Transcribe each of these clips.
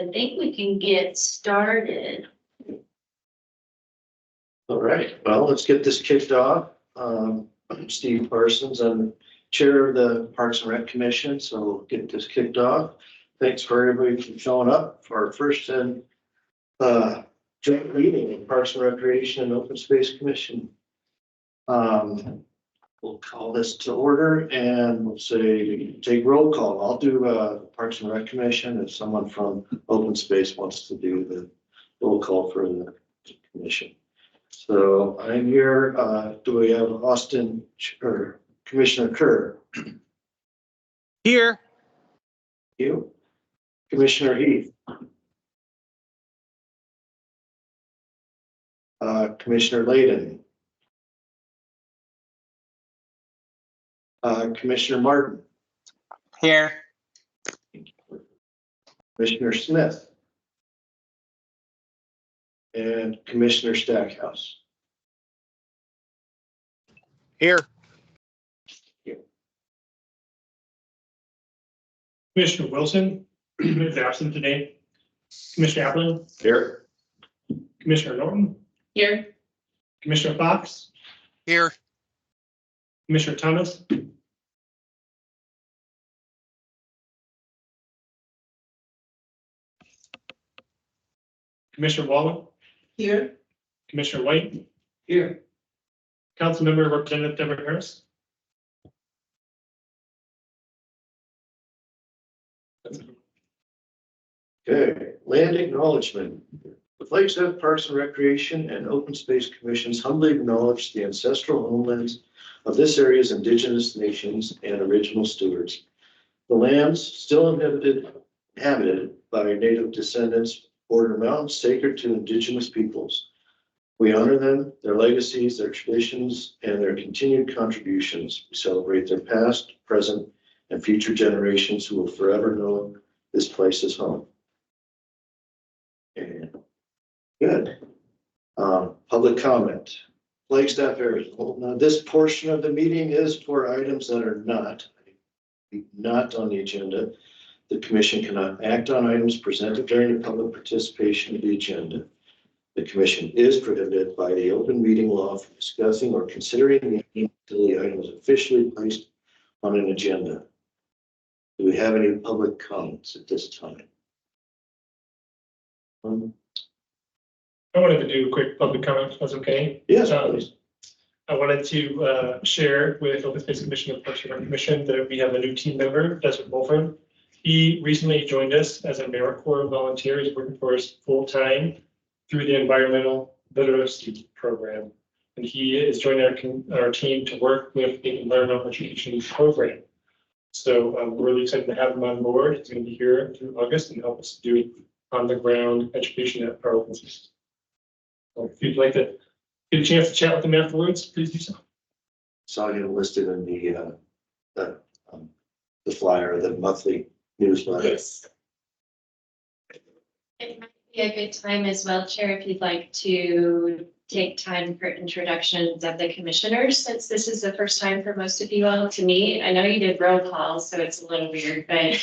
I think we can get started. All right, well, let's get this kicked off. I'm Steve Parsons. I'm Chair of the Parks and Rec Commission, so we'll get this kicked off. Thanks for everybody for showing up for our first joint meeting of Parks and Recreation and Open Space Commission. We'll call this to order and we'll say, take roll call. I'll do Parks and Rec Commission if someone from Open Space wants to do the roll call for the commission. So I'm here. Do we have Austin or Commissioner Kerr? Here. You? Commissioner Heath? Commissioner Layden? Commissioner Martin? Here. Commissioner Smith? And Commissioner Stackhouse? Here. Commissioner Wilson is absent today. Commissioner Appling, Here. Commissioner Norton, Here. Commissioner Fox, Here. Commissioner Thomas, Commissioner Wallen, Here. Commissioner White, Here. Councilmember Representative Deborah Harris. Okay, land acknowledgement. The Flagstaff Parks and Recreation and Open Space Commissions humbly acknowledge the ancestral homelands of this area's indigenous nations and original stewards. The lands still inhabited by native descendants border mountains sacred to indigenous peoples. We honor them, their legacies, their traditions, and their continued contributions. We celebrate their past, present, and future generations who will forever know this place as home. And good. Public comment. Flagstaff area. Now, this portion of the meeting is for items that are not on the agenda. The commission cannot act on items presented during the public participation of the agenda. The commission is prohibited by the open meeting law from discussing or considering the item until the item is officially placed on an agenda. Do we have any public comments at this time? I wanted to do a quick public comment, if that's okay. Yes, please. I wanted to share with Open Space Commission and Parks and Rec Commission that we have a new team member, Desmond Wolford. He recently joined us as a AmeriCorps volunteer. He's working for us full time through the Environmental Literacy Program. And he is joining our team to work with the Environmental Education Program. So we're really excited to have him on board. He's going to be here through August and help us do on the ground education at our open space. So if you'd like to get a chance to chat with him afterwards, please do so. Saw you listed in the flyer, the monthly newsletter. Yes. It might be a good time as well, Chair, if you'd like to take time for introductions of the commissioners, since this is the first time for most of you all to meet. I know you did roll calls, so it's a little weird, but.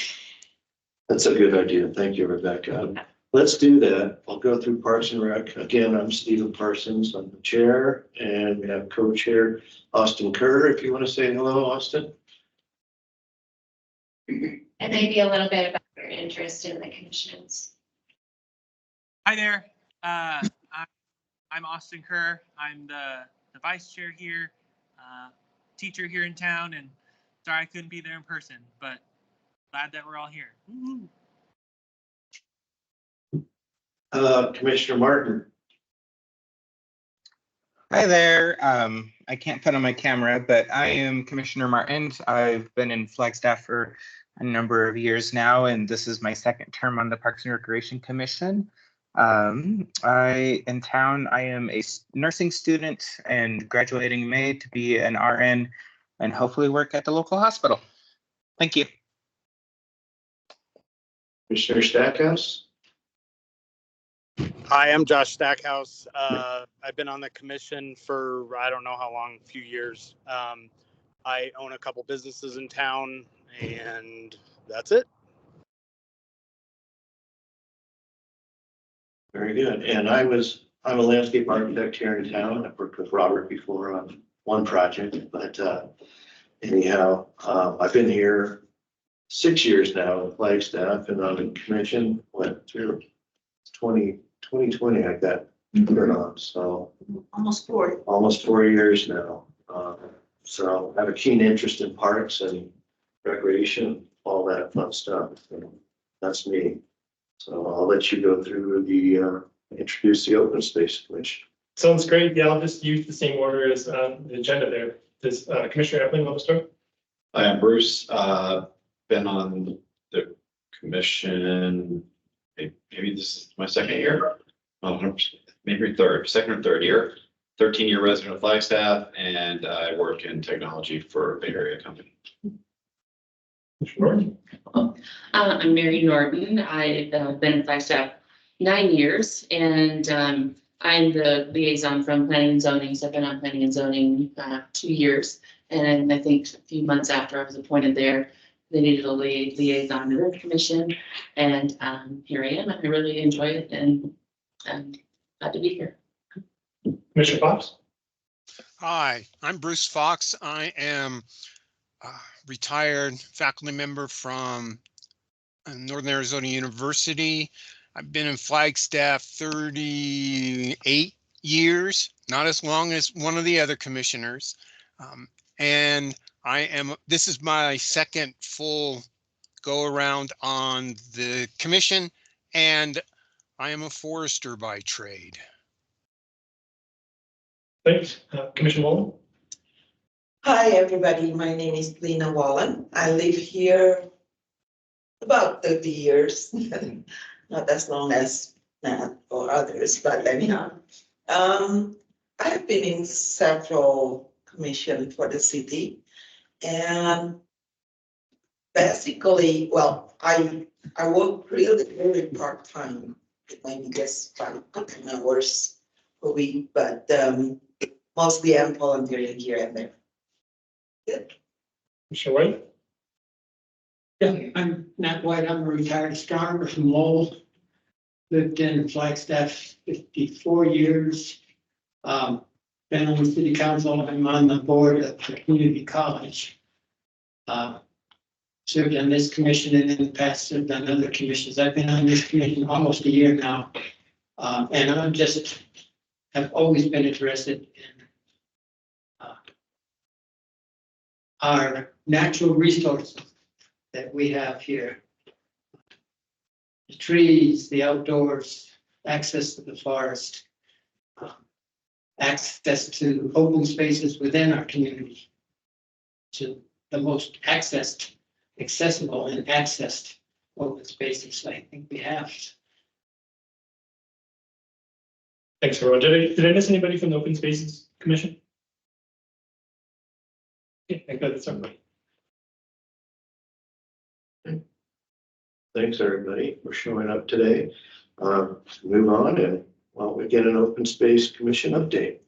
That's a good idea. Thank you, Rebecca. Let's do that. I'll go through Parks and Rec. Again, I'm Stephen Parsons. I'm the chair, and we have co-chair Austin Kerr. If you want to say hello, Austin. And maybe a little bit about your interest in the commissions. Hi there. I'm Austin Kerr. I'm the vice chair here, teacher here in town, and sorry I couldn't be there in person, but glad that we're all here. Woo-hoo. Commissioner Martin. Hi there. I can't put on my camera, but I am Commissioner Martin. I've been in Flagstaff for a number of years now, and this is my second term on the Parks and Recreation Commission. In town, I am a nursing student and graduating in May to be an RN and hopefully work at the local hospital. Thank you. Commissioner Stackhouse. Hi, I'm Josh Stackhouse. I've been on the commission for, I don't know how long, a few years. I own a couple businesses in town, and that's it. Very good. And I'm a landscape architect here in town. I've worked with Robert before on one project, but anyhow, I've been here 6 years now in Flagstaff and on the commission, went through 2020, I got put on, so Almost 4. almost 4 years now. So I have a keen interest in parks and recreation, all that fun stuff. That's me. So I'll let you go through introduce the open space commission. Sounds great. Yeah, I'll just use the same order as the agenda there. Does Commissioner Epling want to start? I am Bruce, been on the commission, maybe this is my second year. Maybe second or third year, 13-year resident of Flagstaff, and I work in technology for a Bay Area company. Sure. I'm Mary Norton. I've been in Flagstaff 9 years, and I'm the liaison from planning and zoning. So I've been on planning and zoning 2 years. And I think a few months after I was appointed there, they needed a liaison to the commission. And here I am. I really enjoy it, and I'm glad to be here. Commissioner Fox? Hi, I'm Bruce Fox. I am a retired faculty member from Northern Arizona University. I've been in Flagstaff 38 years, not as long as one of the other commissioners. And this is my second full go around on the commission, and I am a forester by trade. Thanks. Commissioner Wallen? Hi, everybody. My name is Lena Wallen. I live here about 30 years, not as long as Matt or others, but anyhow. I have been in several commissions for the city, and basically, well, I work really part-time, maybe just 5 hours a week, but mostly I'm volunteering here and there. Good. Commissioner White? Yeah, I'm Matt White. I'm a retired astronomer from Lowell. Lived in Flagstaff 54 years. Been on the city council. I'm on the board of the community college. Served on this commission and in the past served on other commissions. I've been on this commission almost a year now. And I'm just have always been interested in our natural resources that we have here. The trees, the outdoors, access to the forest, access to open spaces within our community, to the most accessible and accessed open spaces I think we have. Thanks, everyone. Did I miss anybody from the Open Spaces Commission? Okay, I got this everybody. Thanks, everybody, for showing up today. Move on and we get an open space commission update.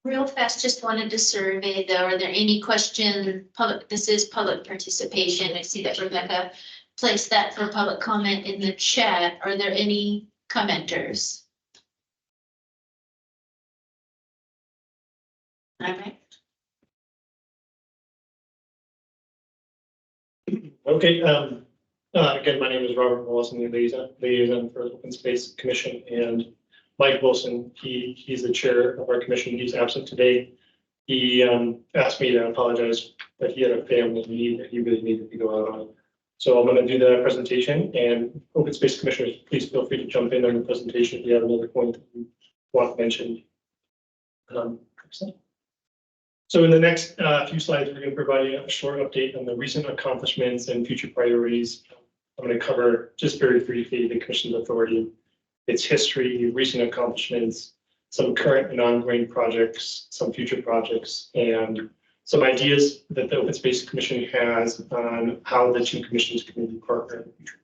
Real fast, just wanted to survey though, are there any questions? This is public participation. I see that Rebecca placed that for public comment in the chat. Are there any commenters? All right. Okay, again, my name is Robert Wallace, I'm the liaison for the Open Space Commission, and Mike Wilson, he's the chair of our commission. He's absent today. He asked me to apologize that he had a family need that he really needed to go out on. So I'm going to do the presentation, and Open Space Commissioners, please feel free to jump in on the presentation if you have another point that you want mentioned. So in the next few slides, we're going to provide you a short update on the recent accomplishments and future priorities. I'm going to cover just very briefly the Commission's authority, its history, recent accomplishments, some current and ongoing projects, some future projects, and some ideas that the Open Space Commission has on how the two commissions can be partner in the future.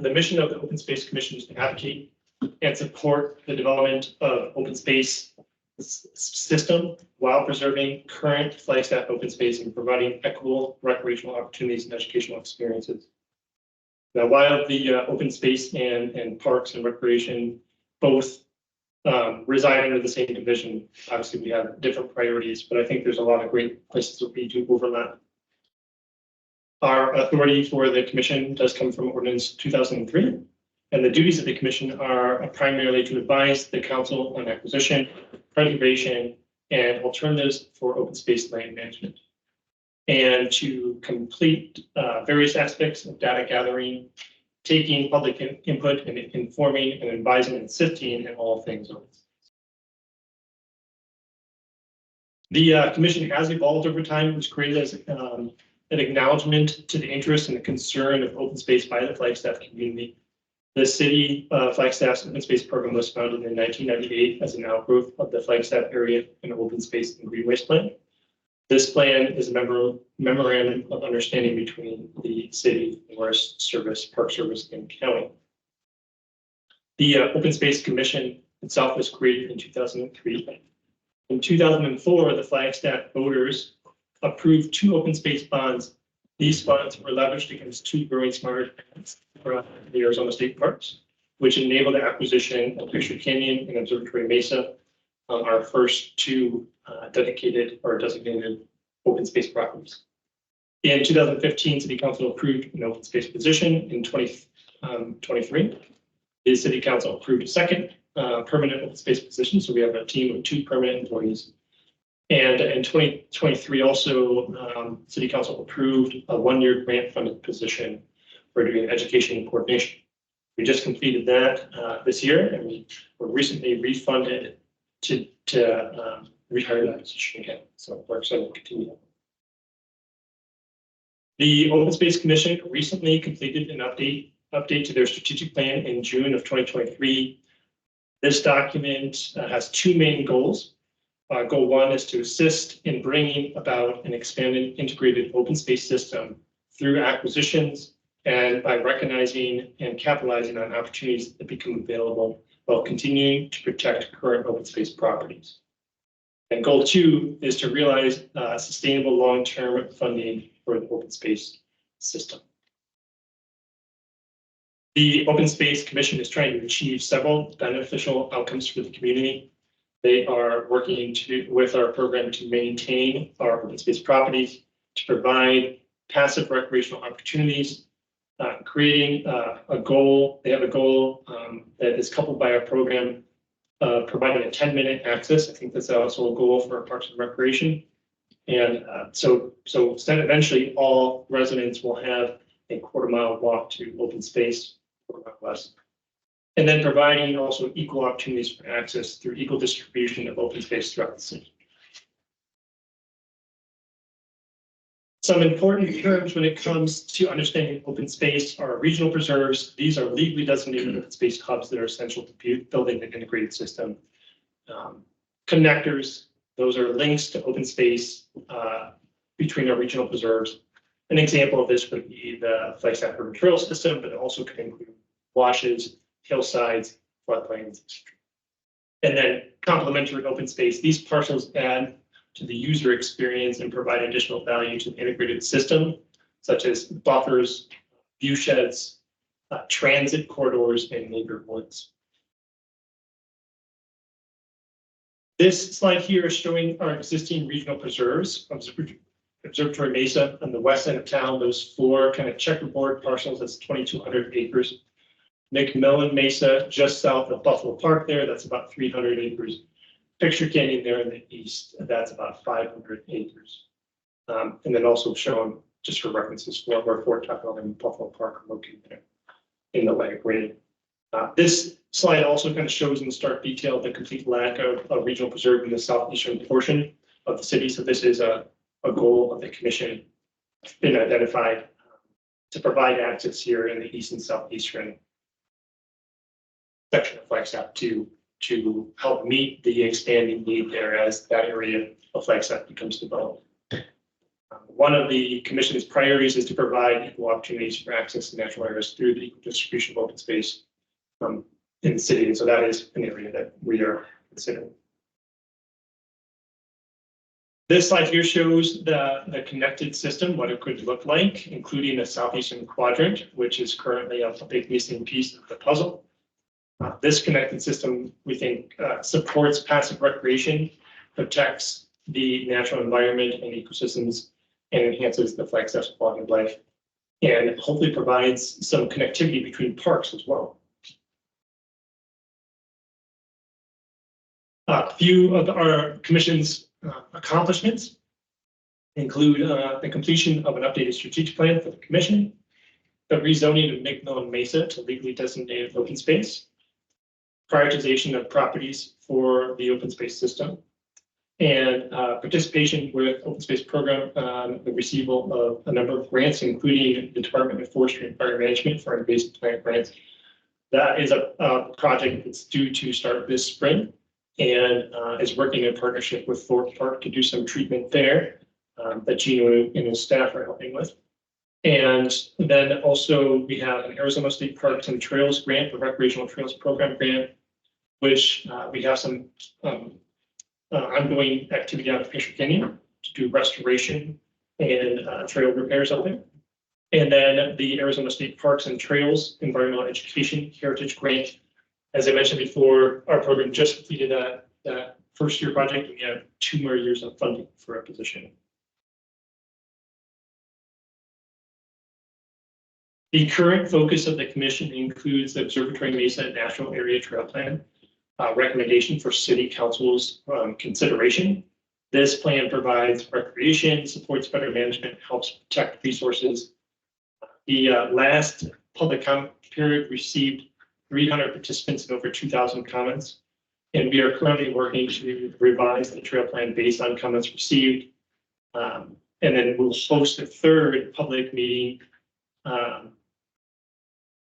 The mission of the Open Space Commission is to advocate and support the development of open space system while preserving current Flagstaff open space and providing equitable recreational opportunities and educational experiences. Now, while the open space and parks and recreation both reside under the same division, obviously we have different priorities, but I think there's a lot of great places where we do overlap. Our authority for the commission does come from ordinance 2003, and the duties of the commission are primarily to advise the council on acquisition, preservation, and alternatives for open space land management, and to complete various aspects of data gathering, taking public input and informing and advising and assisting in all things open space. The commission has evolved over time. It was created as an acknowledgement to the interest and the concern of open space by the Flagstaff community. The city Flagstaff's open space program was founded in 1998 as an outgrowth of the Flagstaff area and open space and greenways plan. This plan is a memorandum of understanding between the city, Forest Service, Park Service, and county. The Open Space Commission itself was created in 2003. In 2004, the Flagstaff voters approved 2 open space bonds. These bonds were leveraged against 2 growing smart for the Arizona State Parks, which enabled the acquisition of Picture Canyon and Observatory Mesa, our first 2 dedicated or designated open space properties. In 2015, City Council approved an open space position. In 2023, the City Council approved a second permanent open space position. So we have a team of 2 permanent employees. And in 2023, also, City Council approved a 1-year grant funded position for doing education and coordination. We just completed that this year, and we were recently refunded to retire that position again. So we're excited to continue. The Open Space Commission recently completed an update to their strategic plan in June of 2023. This document has 2 main goals. Goal 1 is to assist in bringing about an expanded integrated open space system through acquisitions and by recognizing and capitalizing on opportunities that become available while continuing to protect current open space properties. And goal 2 is to realize sustainable long-term funding for the open space system. The Open Space Commission is trying to achieve several beneficial outcomes for the community. They are working with our program to maintain our open space properties, to provide passive recreational opportunities, creating a goal. They have a goal that is coupled by our program, providing a 10-minute access. I think that's also a goal for Parks and Recreation. And so eventually all residents will have a quarter-mile walk to open space, west. And then providing also equal opportunities for access through equal distribution of open space throughout the city. Some important terms when it comes to understanding open space are regional preserves. These are legally designated open space hubs that are essential to building an integrated system. Connectors, those are links to open space between our regional preserves. An example of this would be the Flagstaff River Trail System, but it also could include washes, hillsides, floodplains. And then complementary open space. These parcels add to the user experience and provide additional value to the integrated system, such as buffers, view sheds, transit corridors, and neighborhoods. This slide here is showing our existing regional preserves. Observatory Mesa on the west end of town, those 4 kind of checkerboard parcels, that's 2,200 acres. McMillan Mesa, just south of Buffalo Park there, that's about 300 acres. Picture Canyon there in the east, that's about 500 acres. And then also shown, just for references, where Fort Tuckahoe and Buffalo Park are located there in the light green. This slide also kind of shows in stark detail the complete lack of a regional preserve in the southeastern portion of the city. So this is a goal of the commission been identified to provide access here in the east and southeastern section of Flagstaff to help meet the expanding need there as that area of Flagstaff becomes developed. One of the commission's priorities is to provide equal opportunities for access to natural areas through the equal distribution of open space in the city. And so that is an area that we are considering. This slide here shows the connected system, what it could look like, including the southeastern quadrant, which is currently a big missing piece of the puzzle. This connected system, we think, supports passive recreation, protects the natural environment and ecosystems, and enhances the Flagstaff's quality of life, and hopefully provides some connectivity between parks as well. A few of our commission's accomplishments include the completion of an updated strategic plan for the commission, the rezoning of McMillan Mesa to legally designated open space, prioritization of properties for the open space system, and participation with open space program on the receival of a number of grants, including the Department of Forestry and Fire Management for invasive plant grants. That is a project that's due to start this spring, and is working in partnership with Thorpe Park to do some treatment there that Gino and his staff are helping with. And then also we have an Arizona State Parks and Trails grant, the Recreational Trails Program grant, which we have some ongoing activity out of Fisher Canyon to do restoration and trail repairs out there. And then the Arizona State Parks and Trails Environmental Education Heritage Grant. As I mentioned before, our program just completed that first year project. We have 2 more years of funding for a position. The current focus of the commission includes the Observatory Mesa National Area Trail Plan recommendation for City Council's consideration. This plan provides recreation, supports better management, helps protect resources. The last public comment period received 300 participants and over 2,000 comments. And we are currently working to revise the trail plan based on comments received. And then we'll host a 3rd public meeting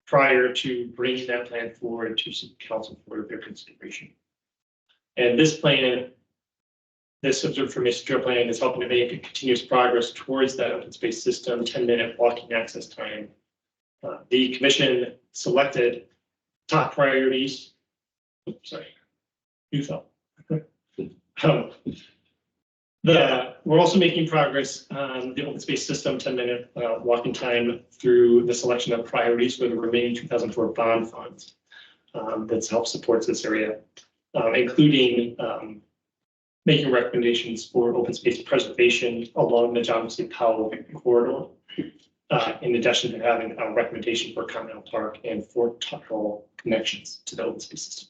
prior to bringing that plan forward to City Council for their consideration. And this plan, this Observatory Mesa Trail Plan, is helping to make a continuous progress towards that open space system, 10-minute walking access time. The commission selected top priorities. Oops, sorry, you fell. We're also making progress on the open space system 10-minute walking time through the selection of priorities for the remaining 2004 bond funds that's helped support this area, including making recommendations for open space preservation along the John C. Powell corridor, in addition to having a recommendation for Continental Park and Fort Tuttle connections to the open space system.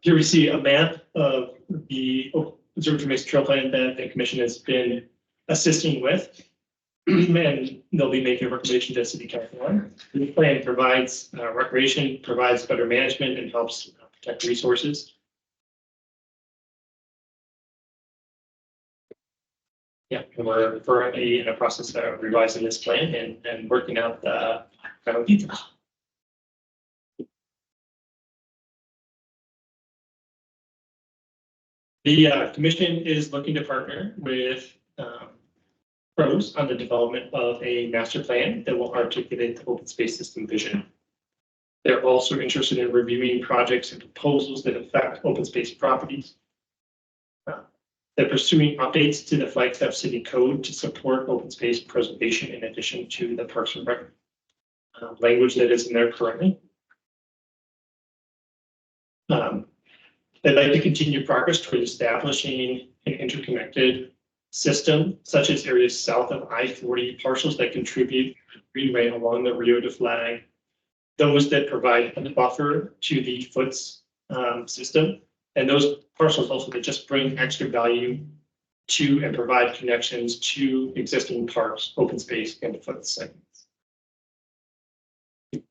Here we see a map of the Observatory Mesa Trail Plan that the commission has been assisting with, and they'll be making a recommendation to City Council on. The plan provides recreation, provides better management, and helps protect resources. Yeah, and we're currently in a process of revising this plan and working out the final details. The commission is looking to partner with pros on the development of a master plan that will articulate the open space system vision. They're also interested in reviewing projects and proposals that affect open space properties. They're pursuing updates to the Flagstaff City Code to support open space preservation in addition to the Parks and Rec language that is in there currently. They'd like to continue progress toward establishing an interconnected system, such as areas south of I-40 parcels that contribute greenway along the Rio de Flag, those that provide a buffer to the Foots system, and those parcels also that just bring extra value to and provide connections to existing parks, open space, and Foots segments.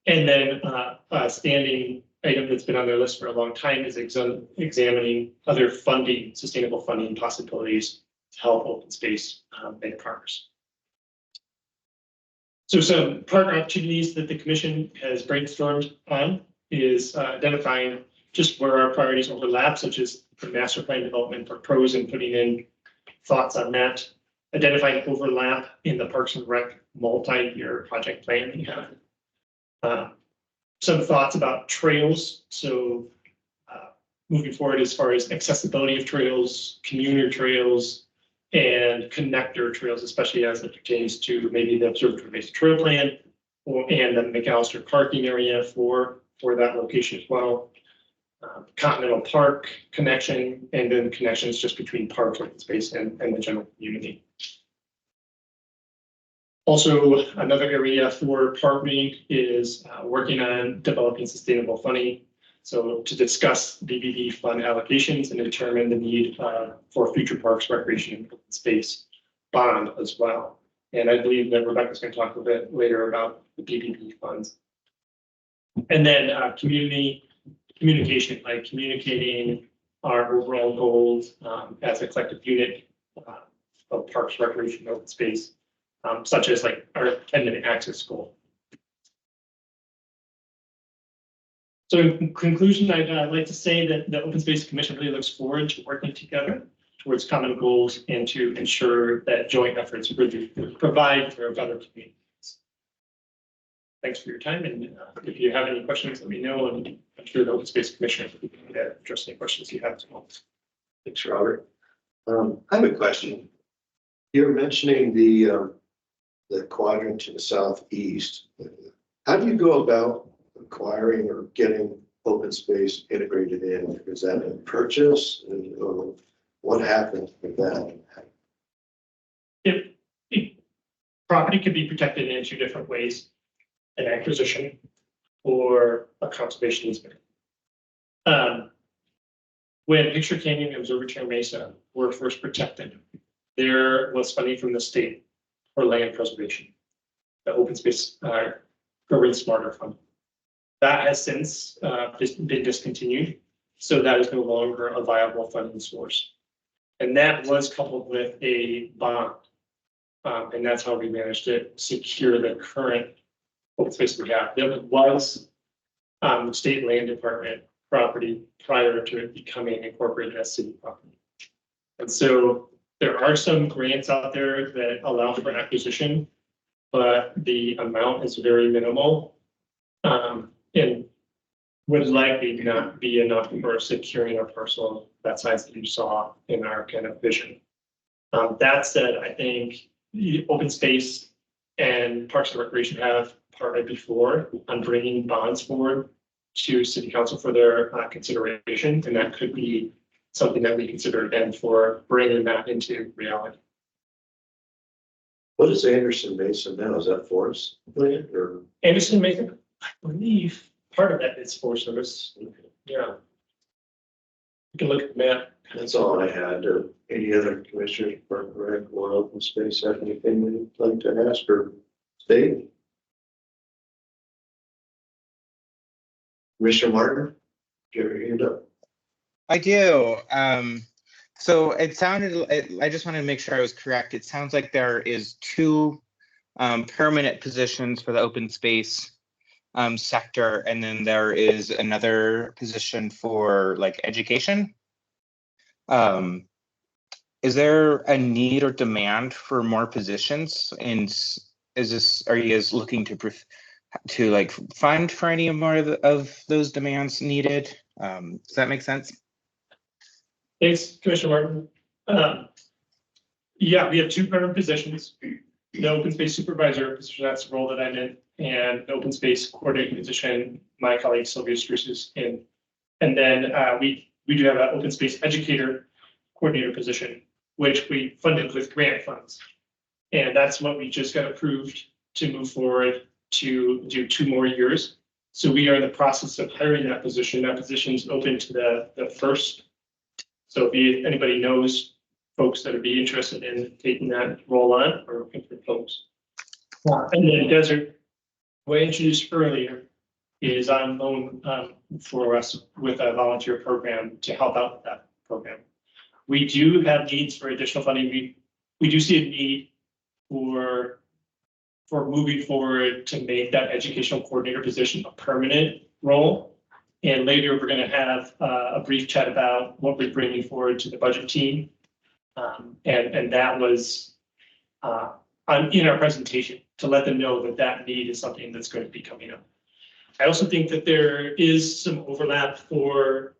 And then a standing item that's been on their list for a long time is examining other funding, sustainable funding possibilities to help open space make progress. So some partner opportunities that the commission has brainstormed on is identifying just where our priorities overlap, such as the master plan development for pros and putting in thoughts on that, identifying overlap in the Parks and Rec multi-year project plan we have. Some thoughts about trails. So moving forward as far as accessibility of trails, commuter trails, and connector trails, especially as it pertains to maybe the observatory-based trail plan and the McAllister parking area for that location as well. Continental Park connection, and then connections just between park, open space, and the general community. Also, another area for partnering is working on developing sustainable funding. So to discuss BBB fund allocations and determine the need for future parks, recreation, and open space bond as well. And I believe that Rebecca's going to talk a bit later about the BBB funds. And then communication, like communicating our overall goals as a collective unit of parks, recreation, and open space, such as like our 10-minute access goal. So in conclusion, I'd like to say that the Open Space Commission really looks forward to working together towards common goals and to ensure that joint efforts really provide for a better community. Thanks for your time, and if you have any questions, let me know, and I'm sure the Open Space Commissioner can address any questions you have as well. Thanks, Robert. I have a question. You're mentioning the quadrant to the southeast. How do you go about acquiring or getting open space integrated in? Is that a purchase? Or what happens with that? If property can be protected in two different ways: an acquisition or a conservation easement. When Picture Canyon and Observatory Mesa were first protected, there was funding from the state for land preservation, the Open Space Urban Smarter Fund. That has since been discontinued, so that is no longer a viable funding source. And that was coupled with a bond, and that's how we managed to secure the current open space we have. There was state land department property prior to it becoming incorporated as city property. And so there are some grants out there that allow for acquisition, but the amount is very minimal. And would likely not be enough for securing a parcel that size that you saw in our kind of vision. That said, I think the open space and Parks and Recreation have partnered before on bringing bonds forward to City Council for their consideration, and that could be something that we consider again for bringing that into reality. What is Anderson Mason now? Is that forest land or? Anderson Mason, I believe part of that is Forest Service. Yeah. You can look at the map. That's all I had. Any other commissioners, Park and Rec or open space, have anything you'd like to ask or state? Commissioner Martin, give your hand up. I do. So it sounded, I just wanted to make sure I was correct. It sounds like there is two permanent positions for the open space sector, and then there is another position for like education. Is there a need or demand for more positions? And are you guys looking to like fund for any more of those demands needed? Does that make sense? Thanks, Commissioner Martin. Yeah, we have two permanent positions. The open space supervisor position, that's the role that I'm in, and the open space coordinating position, my colleague Sylvia Struce is in. And then we do have an open space educator coordinator position, which we funded with grant funds. And that's what we just got approved to move forward to do 2 more years. So we are in the process of hiring that position. That position is open to the first. So if anybody knows folks that would be interested in taking that role on or looking for folks. And then Desert, what I introduced earlier, is on loan for us with a volunteer program to help out with that program. We do have needs for additional funding. We do see a need for moving forward to make that educational coordinator position a permanent role. And later we're going to have a brief chat about what we're bringing forward to the budget team. And that was in our presentation to let them know that that need is something that's going to be coming up. I also think that there is some overlap for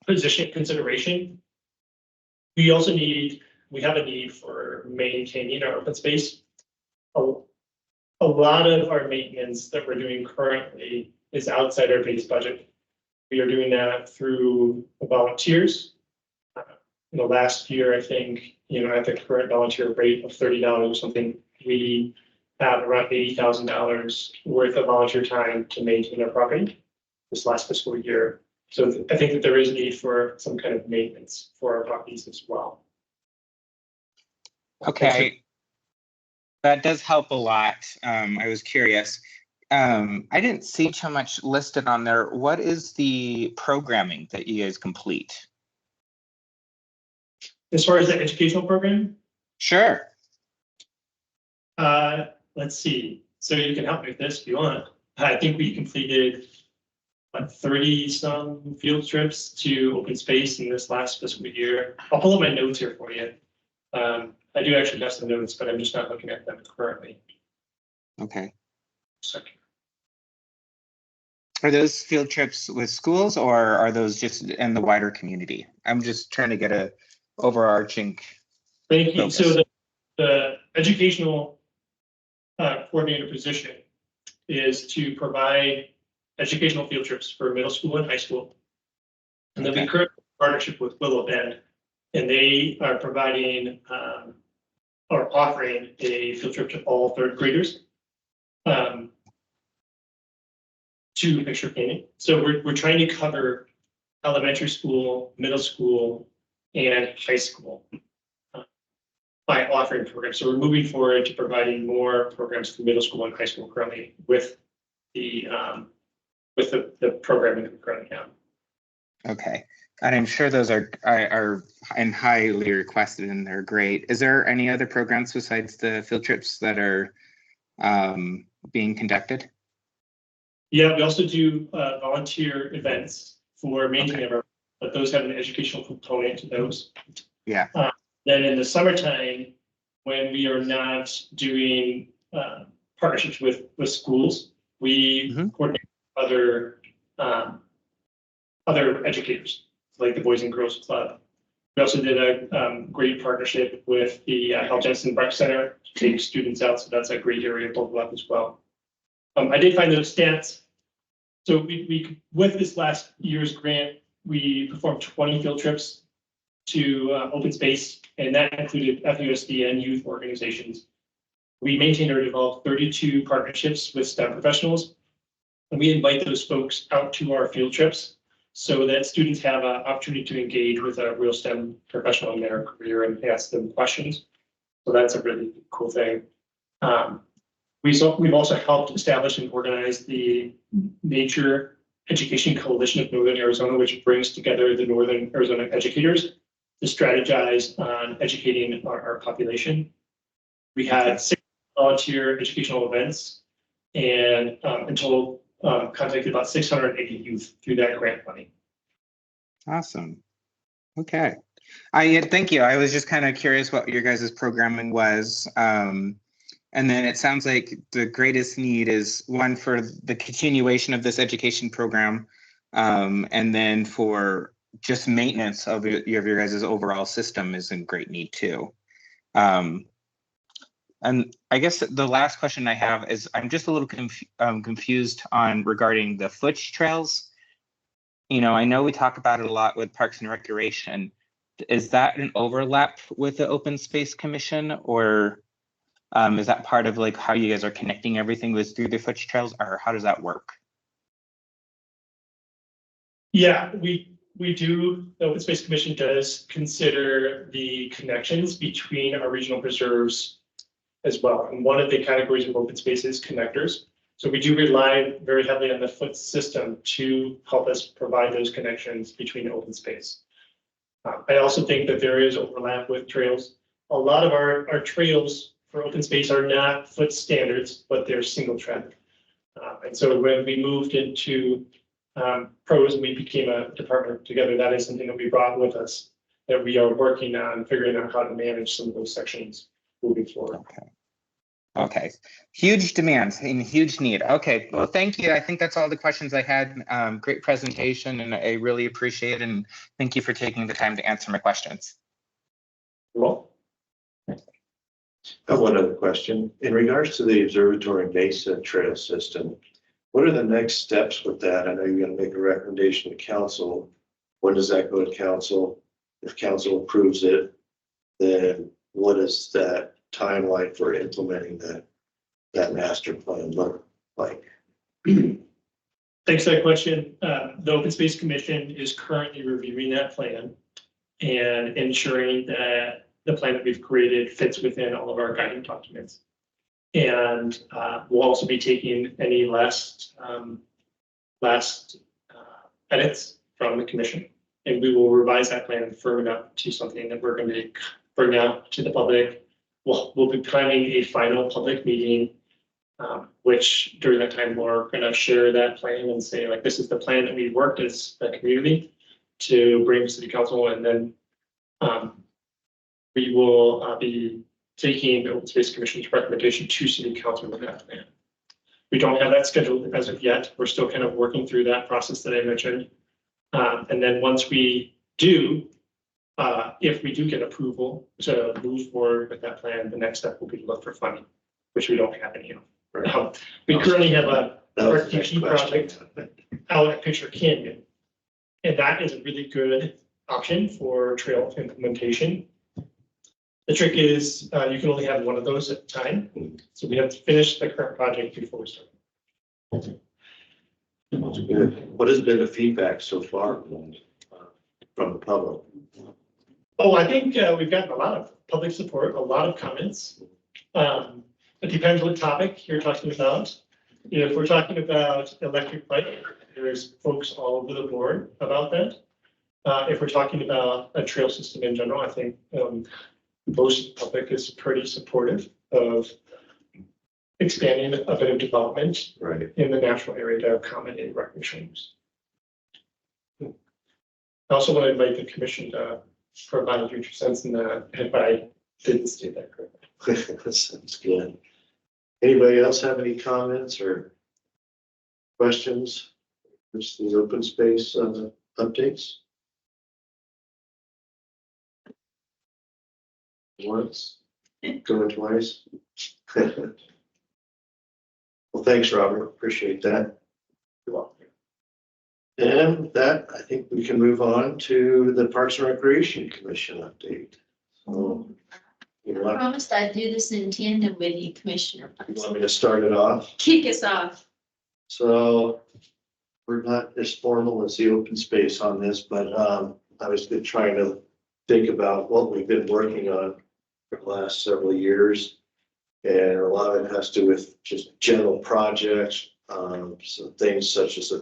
position consideration. We have a need for maintaining our open space. A lot of our maintenance that we're doing currently is outside our base budget. We are doing that through volunteers. In the last year, I think, at the current volunteer rate of $30 or something, we have around $80,000 worth of volunteer time to maintain our property this last fiscal year. So I think that there is a need for some kind of maintenance for our properties as well. Okay. That does help a lot. I was curious. I didn't see too much listed on there. What is the programming that you guys complete? As far as the educational program? Sure. Let's see. So you can help me with this if you want. I think we completed 30 some field trips to open space in this last fiscal year. I'll pull up my notes here for you. I do actually have some notes, but I'm just not looking at them currently. Okay. Second. Are those field trips with schools or are those just in the wider community? I'm just trying to get a overarching. Thank you. Focus. So the educational coordinator position is to provide educational field trips for middle school and high school. And then we currently partnership with Willow Bend, and they are providing or offering a field trip to all third graders to picture painting. So we're trying to cover elementary school, middle school, and high school by offering programs. So we're moving forward to providing more programs for middle school and high school currently with the programming that we currently have. Okay. And I'm sure those are and highly requested and they're great. Is there any other programs besides the field trips that are being conducted? Yeah, we also do volunteer events for maintaining our, but those have an educational component to those. Yeah. Then in the summertime, when we are not doing partnerships with schools, we coordinate other educators, like the Boys and Girls Club. We also did a great partnership with the Hal Jensen Rec Center to take students out, so that's a great area to overlap as well. I did find those stats. So we with this last year's grant, we performed 20 field trips to open space, and that included FUSD and youth organizations. We maintained or developed 32 partnerships with STEM professionals, and we invite those folks out to our field trips so that students have an opportunity to engage with a real STEM professional in their career and ask them questions. So that's a really cool thing. We've also helped establish and organize the Nature Education Coalition of Northern Arizona, which brings together the Northern Arizona educators to strategize on educating our population. We had 6 volunteer educational events and in total contacted about 680 youth through that grant money. Awesome. Okay. Thank you. I was just kind of curious what your guys' programming was. And then it sounds like the greatest need is one for the continuation of this education program, and then for just maintenance of your guys' overall system is in great need too. And I guess the last question I have is I'm just a little confused on regarding the foot trails. I know we talk about it a lot with Parks and Recreation. Is that an overlap with the Open Space Commission, or is that part of like how you guys are connecting everything with through the foot trails, or how does that work? Yeah, we do. The Open Space Commission does consider the connections between our regional preserves as well. And one of the categories of open space is connectors. So we do rely very heavily on the foot system to help us provide those connections between open space. I also think that there is overlap with trails. A lot of our trails for open space are not foot standards, but they're single track. And so when we moved into pros and we became a department together, that is something that we brought with us, that we are working on figuring out how to manage some of those sections moving forward. Okay. Okay, huge demand and huge need. Okay, well, thank you. I think that's all the questions I had. Great presentation, and I really appreciate it. And thank you for taking the time to answer my questions. Well, I have one other question. In regards to the Observatory Mesa Trail System, what are the next steps with that? I know you're going to make a recommendation to council. When does that go to council? If council approves it, then what is that timeline for implementing that master plan look like? thanks for that question. The Open Space Commission is currently reviewing that plan and ensuring that the plan that we've created fits within all of our guiding documents. And we'll also be taking any last edits from the commission. And we will revise that plan firm up to something that we're going to bring out to the public. We'll be planning a final public meeting, which during that time, we're going to share that plan and say, like, this is the plan that we worked as a community to bring to city council. And then we will be taking the Open Space Commission's recommendation to city council with that plan. We don't have that scheduled as of yet. We're still kind of working through that process that I mentioned. And then once we do, if we do get approval to move forward with that plan, the next step will be to look for funding, which we don't have any of. We currently have a RTP project out at Picture Canyon. And that is a really good option for trail implementation. The trick is you can only have one of those at a time. So we have to finish the current project before we start. What has been the feedback so far from the public? Oh, I think we've gotten a lot of public support, a lot of comments. It depends what topic you're talking about. If we're talking about electric bike, there's folks all over the board about that. If we're talking about a trail system in general, I think most public is pretty supportive of expanding a bit of development in the natural area to accommodate recreation use. I also want to invite the commission to provide a future sense in that if I didn't state that correctly. That sounds good. Anybody else have any comments or questions? Just the open space updates. Once, going twice. Well, thanks, Robert. Appreciate that. You're welcome. And that, I think we can move on to the Parks and Recreation Commission update. So, I promised I'd do this in tandem with you, Commissioner. you want me to start it off? Kick us off. So we're not as formal as the open space on this, but I was trying to think about what we've been working on for the last several years. And a lot of it has to do with just general projects, some things such as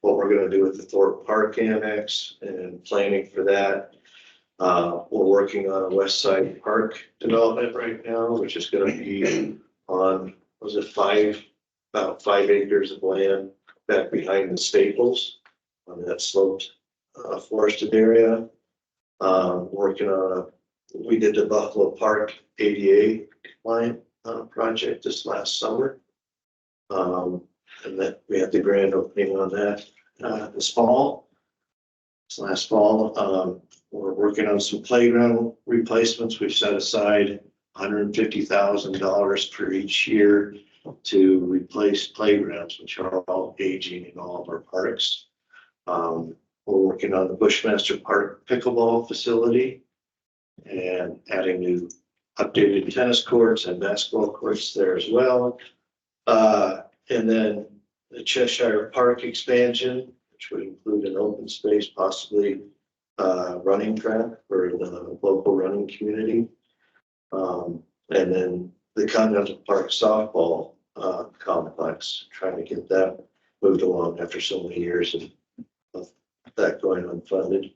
what we're going to do with the Thorpe Park Annex and planning for that. We're working on a West Side Park development right now, which is going to be on, about 5 acres of land back behind the Staples on that sloped forested area. Working on we did the Buffalo Park ADA compliant project this last summer. And that we had the grand opening on that this last fall. We're working on some playground replacements. We've set aside $150,000 for each year to replace playgrounds, which are all aging in all of our parks. We're working on the Bushmaster Park pickleball facility and adding new updated tennis courts and basketball courts there as well. And then the Cheshire Park expansion, which would include an open space, possibly running track for the local running community. And then the Continental Park softball complex, trying to get that moved along after so many years of that going unfunded.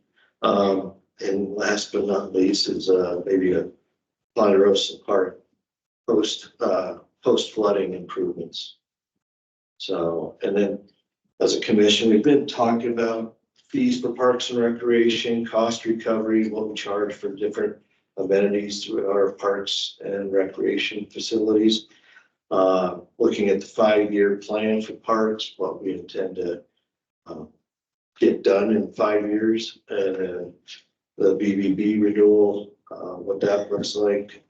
And last but not least is maybe a Ponderosa Park post flooding improvements. So, and then as a commission, we've been talking about fees for parks and recreation, cost recovery, what we charge for different amenities through our parks and recreation facilities. looking at the 5-year plan for parks, what we intend to get done in 5 years, and then the BBB renewal, what that looks like.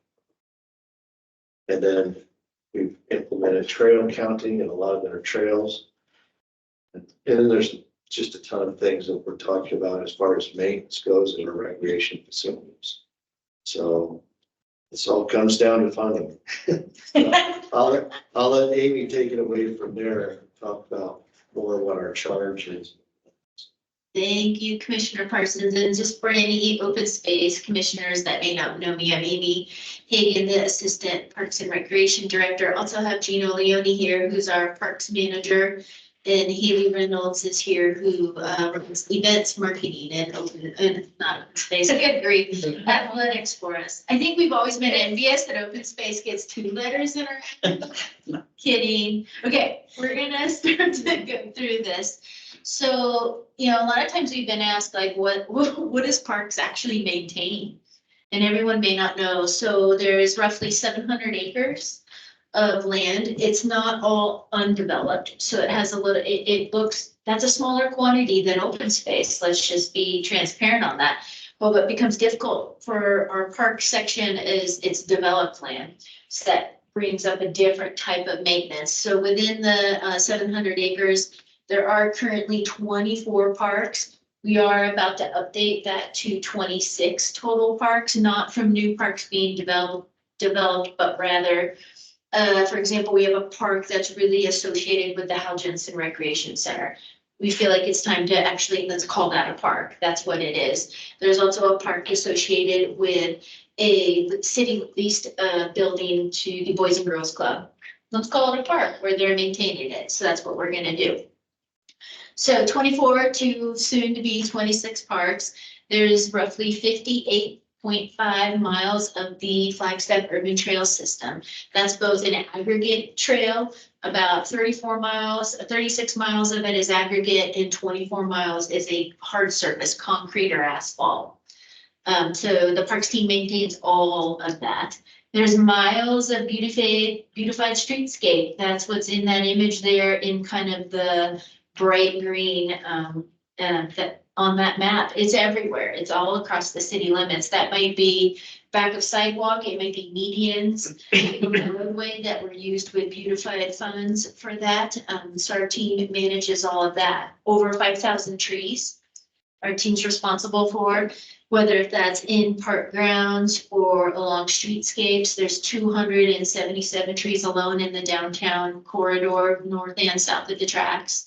And then we've implemented trail counting and a lot of their trails. And then there's just a ton of things that we're talking about as far as maintenance goes in our recreation facilities. So this all comes down to funding. I'll let Amy take it away from there and talk about more what our charge is. Thank you, Commissioner Parsons. And just for any open space commissioners that may not know me, I'm Amy Hagan, the Assistant Parks and Recreation Director. Also have Gino Leone here, who's our Parks Manager. And Haley Reynolds is here, who runs events, marketing, and not open space. Good grief, athletics for us. I think we've always been envious that open space gets 2 letters in our. Kidding. Okay, we're gonna start to go through this. So, a lot of times we've been asked, like, what does parks actually maintain? And everyone may not know. So there's roughly 700 acres of land. It's not all undeveloped. So it has a little, it looks, that's a smaller quantity than open space. Let's just be transparent on that. Well, what becomes difficult for our park section is it's developed land. So that brings up a different type of maintenance. So within the 700 acres, there are currently 24 parks. We are about to update that to 26 total parks, not from new parks being developed, but rather, for example, we have a park that's really associated with the Hal Jensen Recreation Center. We feel like it's time to actually, let's call that a park. That's what it is. There's also a park associated with a city leased building to the Boys and Girls Club. Let's call it a park where they're maintaining it. So that's what we're going to do. So 24 to soon to be 26 parks. There's roughly 58.5 miles of the Flagstaff Urban Trail System. That's both an aggregate trail, about 34 miles, 36 miles of it is aggregate, and 24 miles is a hard surface, concrete or asphalt. So the parks team maintains all of that. There's miles of beautified streetscape. That's what's in that image there in kind of the bright green that on that map. It's everywhere. It's all across the city limits. That might be back of sidewalk. It might be medians, roadway that were used with beautified funds for that. So our team manages all of that. Over 5,000 trees our team's responsible for, whether that's in park grounds or along streetscapes. There's 277 trees alone in the downtown corridor, north and south of the tracks.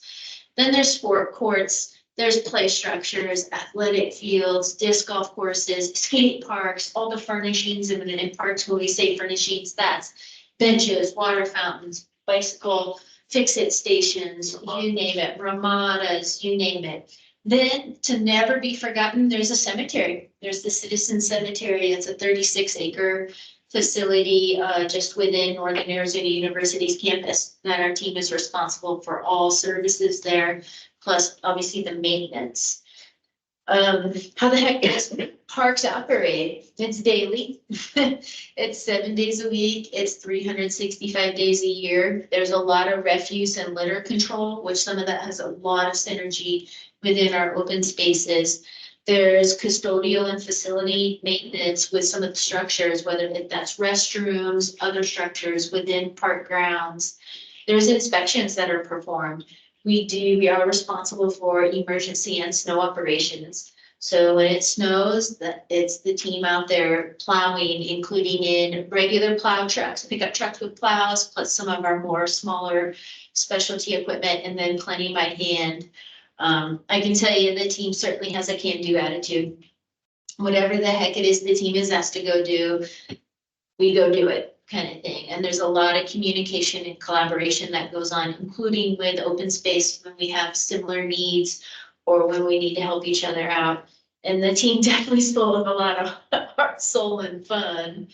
Then there's sport courts, there's play structures, athletic fields, disc golf courses, skate parks, all the furnishings. And in parks, when we say furnishings, that's benches, water fountains, bicycle fix-it stations, you name it, ramadas, you name it. Then, to never be forgotten, there's a cemetery. There's the Citizen Cemetery. It's a 36-acre facility just within Northern Arizona University's campus that our team is responsible for all services there, plus obviously the maintenance. How the heck does parks operate? It's daily. It's 7 days a week. It's 365 days a year. There's a lot of refuse and litter control, which some of that has a lot of synergy within our open spaces. There's custodial and facility maintenance with some of the structures, whether that's restrooms, other structures within park grounds. There's inspections that are performed. We are responsible for emergency and snow operations. So when it snows, it's the team out there plowing, including in regular plow trucks, pickup trucks with plows, plus some of our more smaller specialty equipment, and then plenty by hand. I can tell you the team certainly has a can-do attitude. Whatever the heck it is the team is asked to go do, we go do it, kind of thing. And there's a lot of communication and collaboration that goes on, including with open space when we have similar needs or when we need to help each other out. And the team definitely is full of a lot of heart, soul, and fun.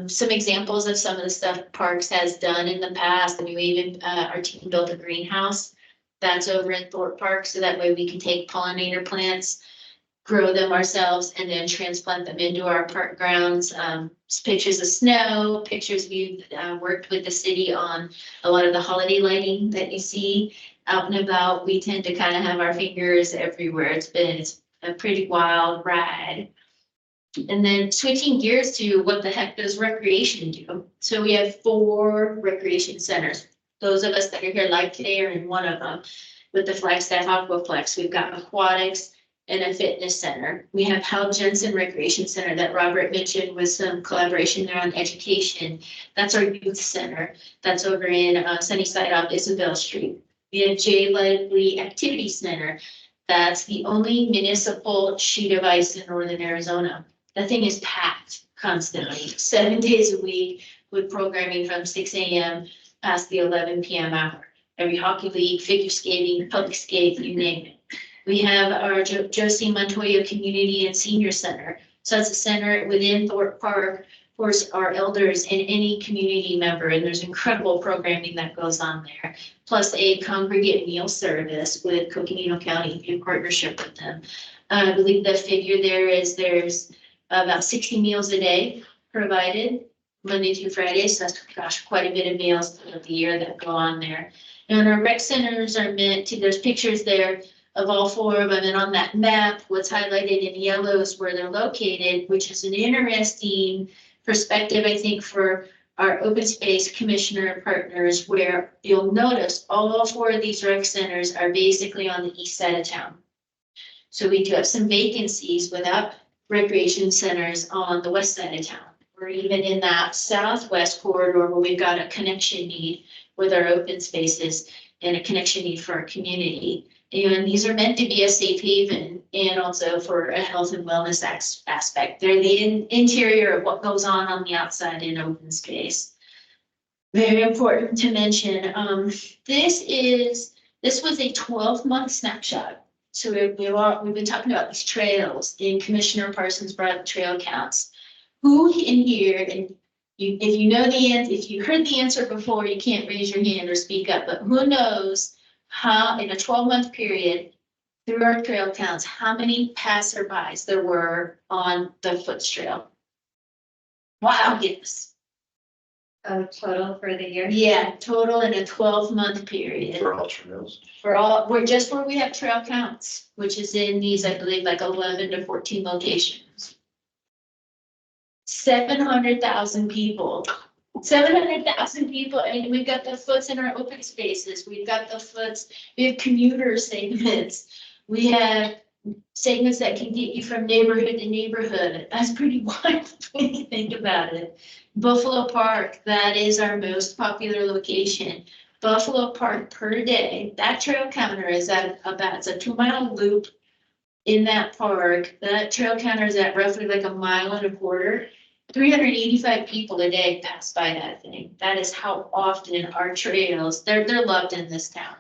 Some examples of some of the stuff Parks has done in the past. I mean, we even, our team built a greenhouse that's over in Thorpe Park, so that way we can take pollinator plants grow them ourselves and then transplant them into our park grounds. Pictures of snow, pictures we've worked with the city on a lot of the holiday lighting that you see out and about. We tend to kind of have our fingers everywhere. It's a pretty wild ride. And then switching gears to what the heck does recreation do? So we have 4 recreation centers. Those of us that are here live today are in one of them. With the Flagstaff Aquaplex, we've got aquatics and a fitness center. We have Hal Jensen Recreation Center that Robert mentioned with some collaboration there on education. That's our youth center. That's over in Sunnyside off Isabel Street. We have J. Lively Activity Center. That's the only municipal sheet of ice in northern Arizona. The thing is packed constantly, 7 days a week with programming from 6 a.m. past the 11 p.m. hour. Every hockey league, figure skating, public skate, you name it. We have our Josie Montoya Community and Senior Center. So that's a center within Thorpe Park for our elders and any community member. And there's incredible programming that goes on there. Plus a congregate meal service with Coconino County in partnership with them. I believe the figure there is there's about 60 meals a day provided Monday through Friday. So that's, gosh, quite a bit of meals of the year that go on there. And our rec centers are meant to, there's pictures there of all 4 of them. And on that map, what's highlighted in yellow is where they're located, which is an interesting perspective, I think, for our open space commissioner partners, where you'll notice all 4 of these rec centers are basically on the east side of town. So we do have some vacancies without recreation centers on the west side of town, or even in that southwest corridor where we've got a connection need with our open spaces and a connection need for our community. And these are meant to be a safe haven and also for a health and wellness aspect. They're the interior of what goes on the outside in open space. Very important to mention, this was a 12-month snapshot. So we've been talking about these trails, and Commissioner Parsons brought up trail counts. Who in here, and if you know the answer, if you heard the answer before, you can't raise your hand or speak up, but who knows how in a 12-month period through our trail counts, how many passerbys there were on the Foots Trail? Wow, yes. Total for the year? Yeah, total in a 12-month period. For all trails. We're just where we have trail counts, which is in these, I believe, like 11 to 14 locations. 700,000 people. 700,000 people, and we've got the Foots in our open spaces. We've got the Foots. We have commuter segments. We have segments that can get you from neighborhood to neighborhood. That's pretty wild when you think about it. Buffalo Park, that is our most popular location. Buffalo Park per day, that trail counter is at about, it's a 2-mile loop in that park. That trail counter is at roughly like 1.25 miles. 385 people a day pass by that thing. That is how often our trails, they're loved in this town,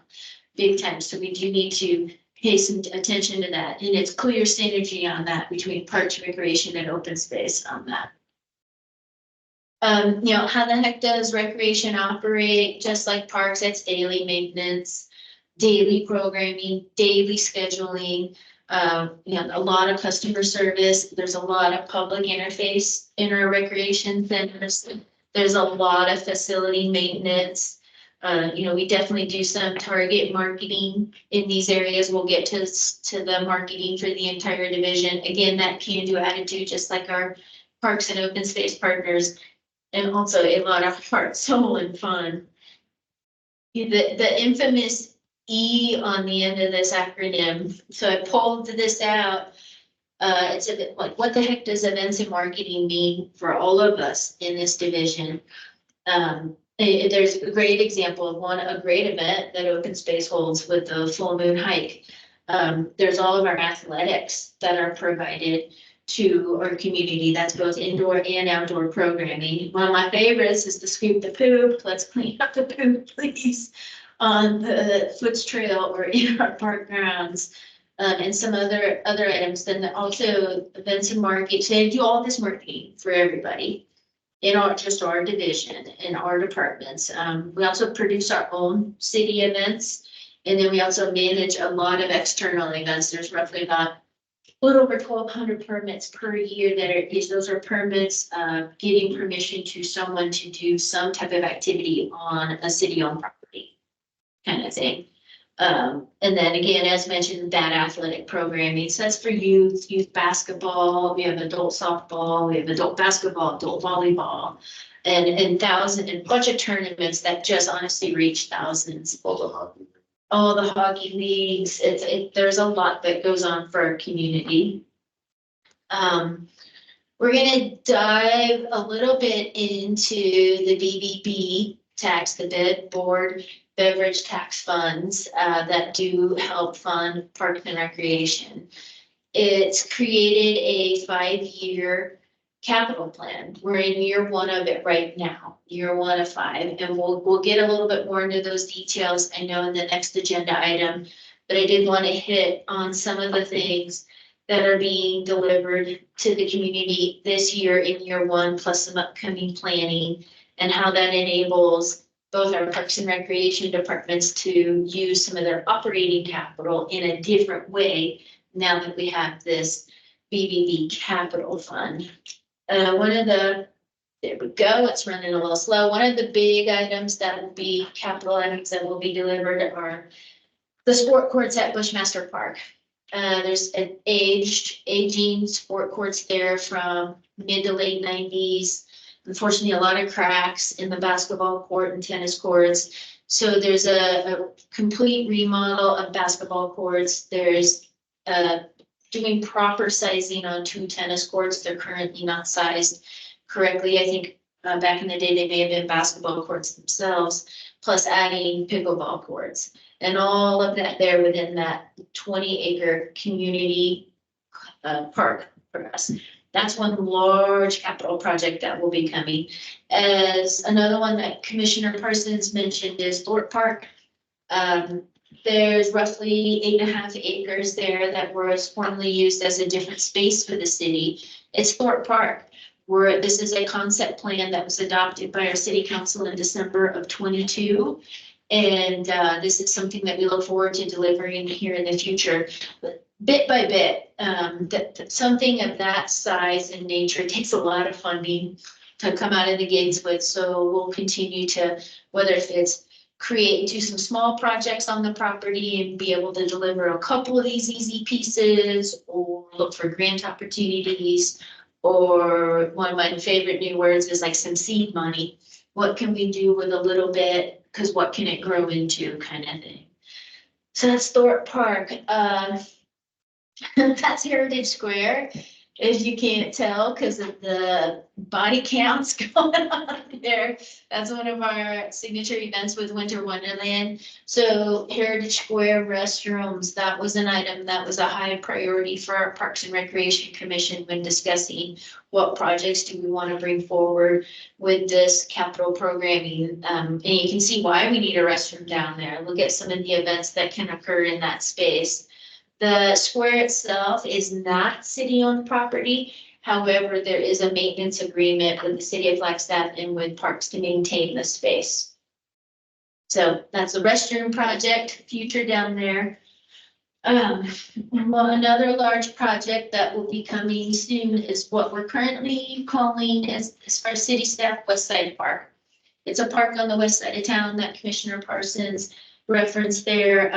big time. So we do need to pay some attention to that. And it's clear synergy on that between parks, recreation, and open space on that. How the heck does recreation operate? Just like parks, it's daily maintenance, daily programming, daily scheduling. A lot of customer service. There's a lot of public interface in our recreation centers. There's a lot of facility maintenance. We definitely do some target marketing in these areas. We'll get to the marketing for the entire division. Again, that can-do attitude, just like our parks and open space partners, and also a lot of heart, soul, and fun. The infamous E on the end of this acronym. So I pulled this out. It's a bit like, what the heck does events and marketing mean for all of us in this division? There's a great example of a great event that Open Space holds with the Full Moon Hike. There's all of our athletics that are provided to our community. That's both indoor and outdoor programming. One of my favorites is to scoop the poop. Let's clean up the poop, please, on the Foots Trail or in our park grounds, and some other items. Then also events and marketing. So they do all this marketing for everybody in just our division, in our departments. We also produce our own city events, and then we also manage a lot of external events. There's roughly about little over 1,200 permits per year that those are permits, getting permission to someone to do some type of activity on a city-owned property kind of thing. And then again, as mentioned, that athletic programming, so that's for youth basketball, we have adult softball, we have adult basketball, adult volleyball, and a bunch of tournaments that just honestly reach thousands. All the hockey leagues, there's a lot that goes on for our community. We're gonna dive a little bit into the BBB tax, the Bed Board Beverage Tax Funds that do help fund parks and recreation. It's created a 5-year capital plan. We're in year 1 of it right now, year 1 of 5, and we'll get a little bit more into those details, I know, in the next agenda item, but I did want to hit on some of the things that are being delivered to the community this year in year 1, plus some upcoming planning, and how that enables both our Parks and Recreation departments to use some of their operating capital in a different way now that we have this BBB capital fund. There we go, it's running a little slow. One of the big items that will be capital items that will be delivered are the sport courts at Bushmaster Park. There's an aging sport courts there from mid to late 90s. Unfortunately, a lot of cracks in the basketball court and tennis courts. So there's a complete remodel of basketball courts. There's doing proper sizing on 2 tennis courts. They're currently not sized correctly. I think back in the day, they may have been basketball courts themselves, plus adding pickleball courts. And all of that there within that 20-acre community park for us. That's one large capital project that will be coming. As another one that Commissioner Parsons mentioned is Thorpe Park. There's roughly 8.5 acres there that was formerly used as a different space for the city. It's Thorpe Park, where this is a concept plan that was adopted by our city council in December of 22. And this is something that we look forward to delivering here in the future. But bit by bit, that something of that size and nature takes a lot of funding to come out of the gates with. So we'll continue to, whether if it's do some small projects on the property and be able to deliver a couple of these easy pieces, or look for grant opportunities, or one of my favorite new words is like some seed money. What can we do with a little bit? Because what can it grow into, kind of thing. So that's Thorpe Park. That's Heritage Square, as you can't tell because of the body counts going on there. That's one of our signature events with Winter Wonderland. So Heritage Square restrooms, that was an item that was a high priority for our Parks and Recreation Commission when discussing what projects do we want to bring forward with this capital programming. And you can see why we need a restroom down there. Look at some of the events that can occur in that space. The square itself is not city-owned property. However, there is a maintenance agreement with the city of Flagstaff and with Parks to maintain the space. So that's a restroom project, future down there. Another large project that will be coming soon is what we're currently calling as for city staff West Side Park. It's a park on the west side of town that Commissioner Parsons referenced there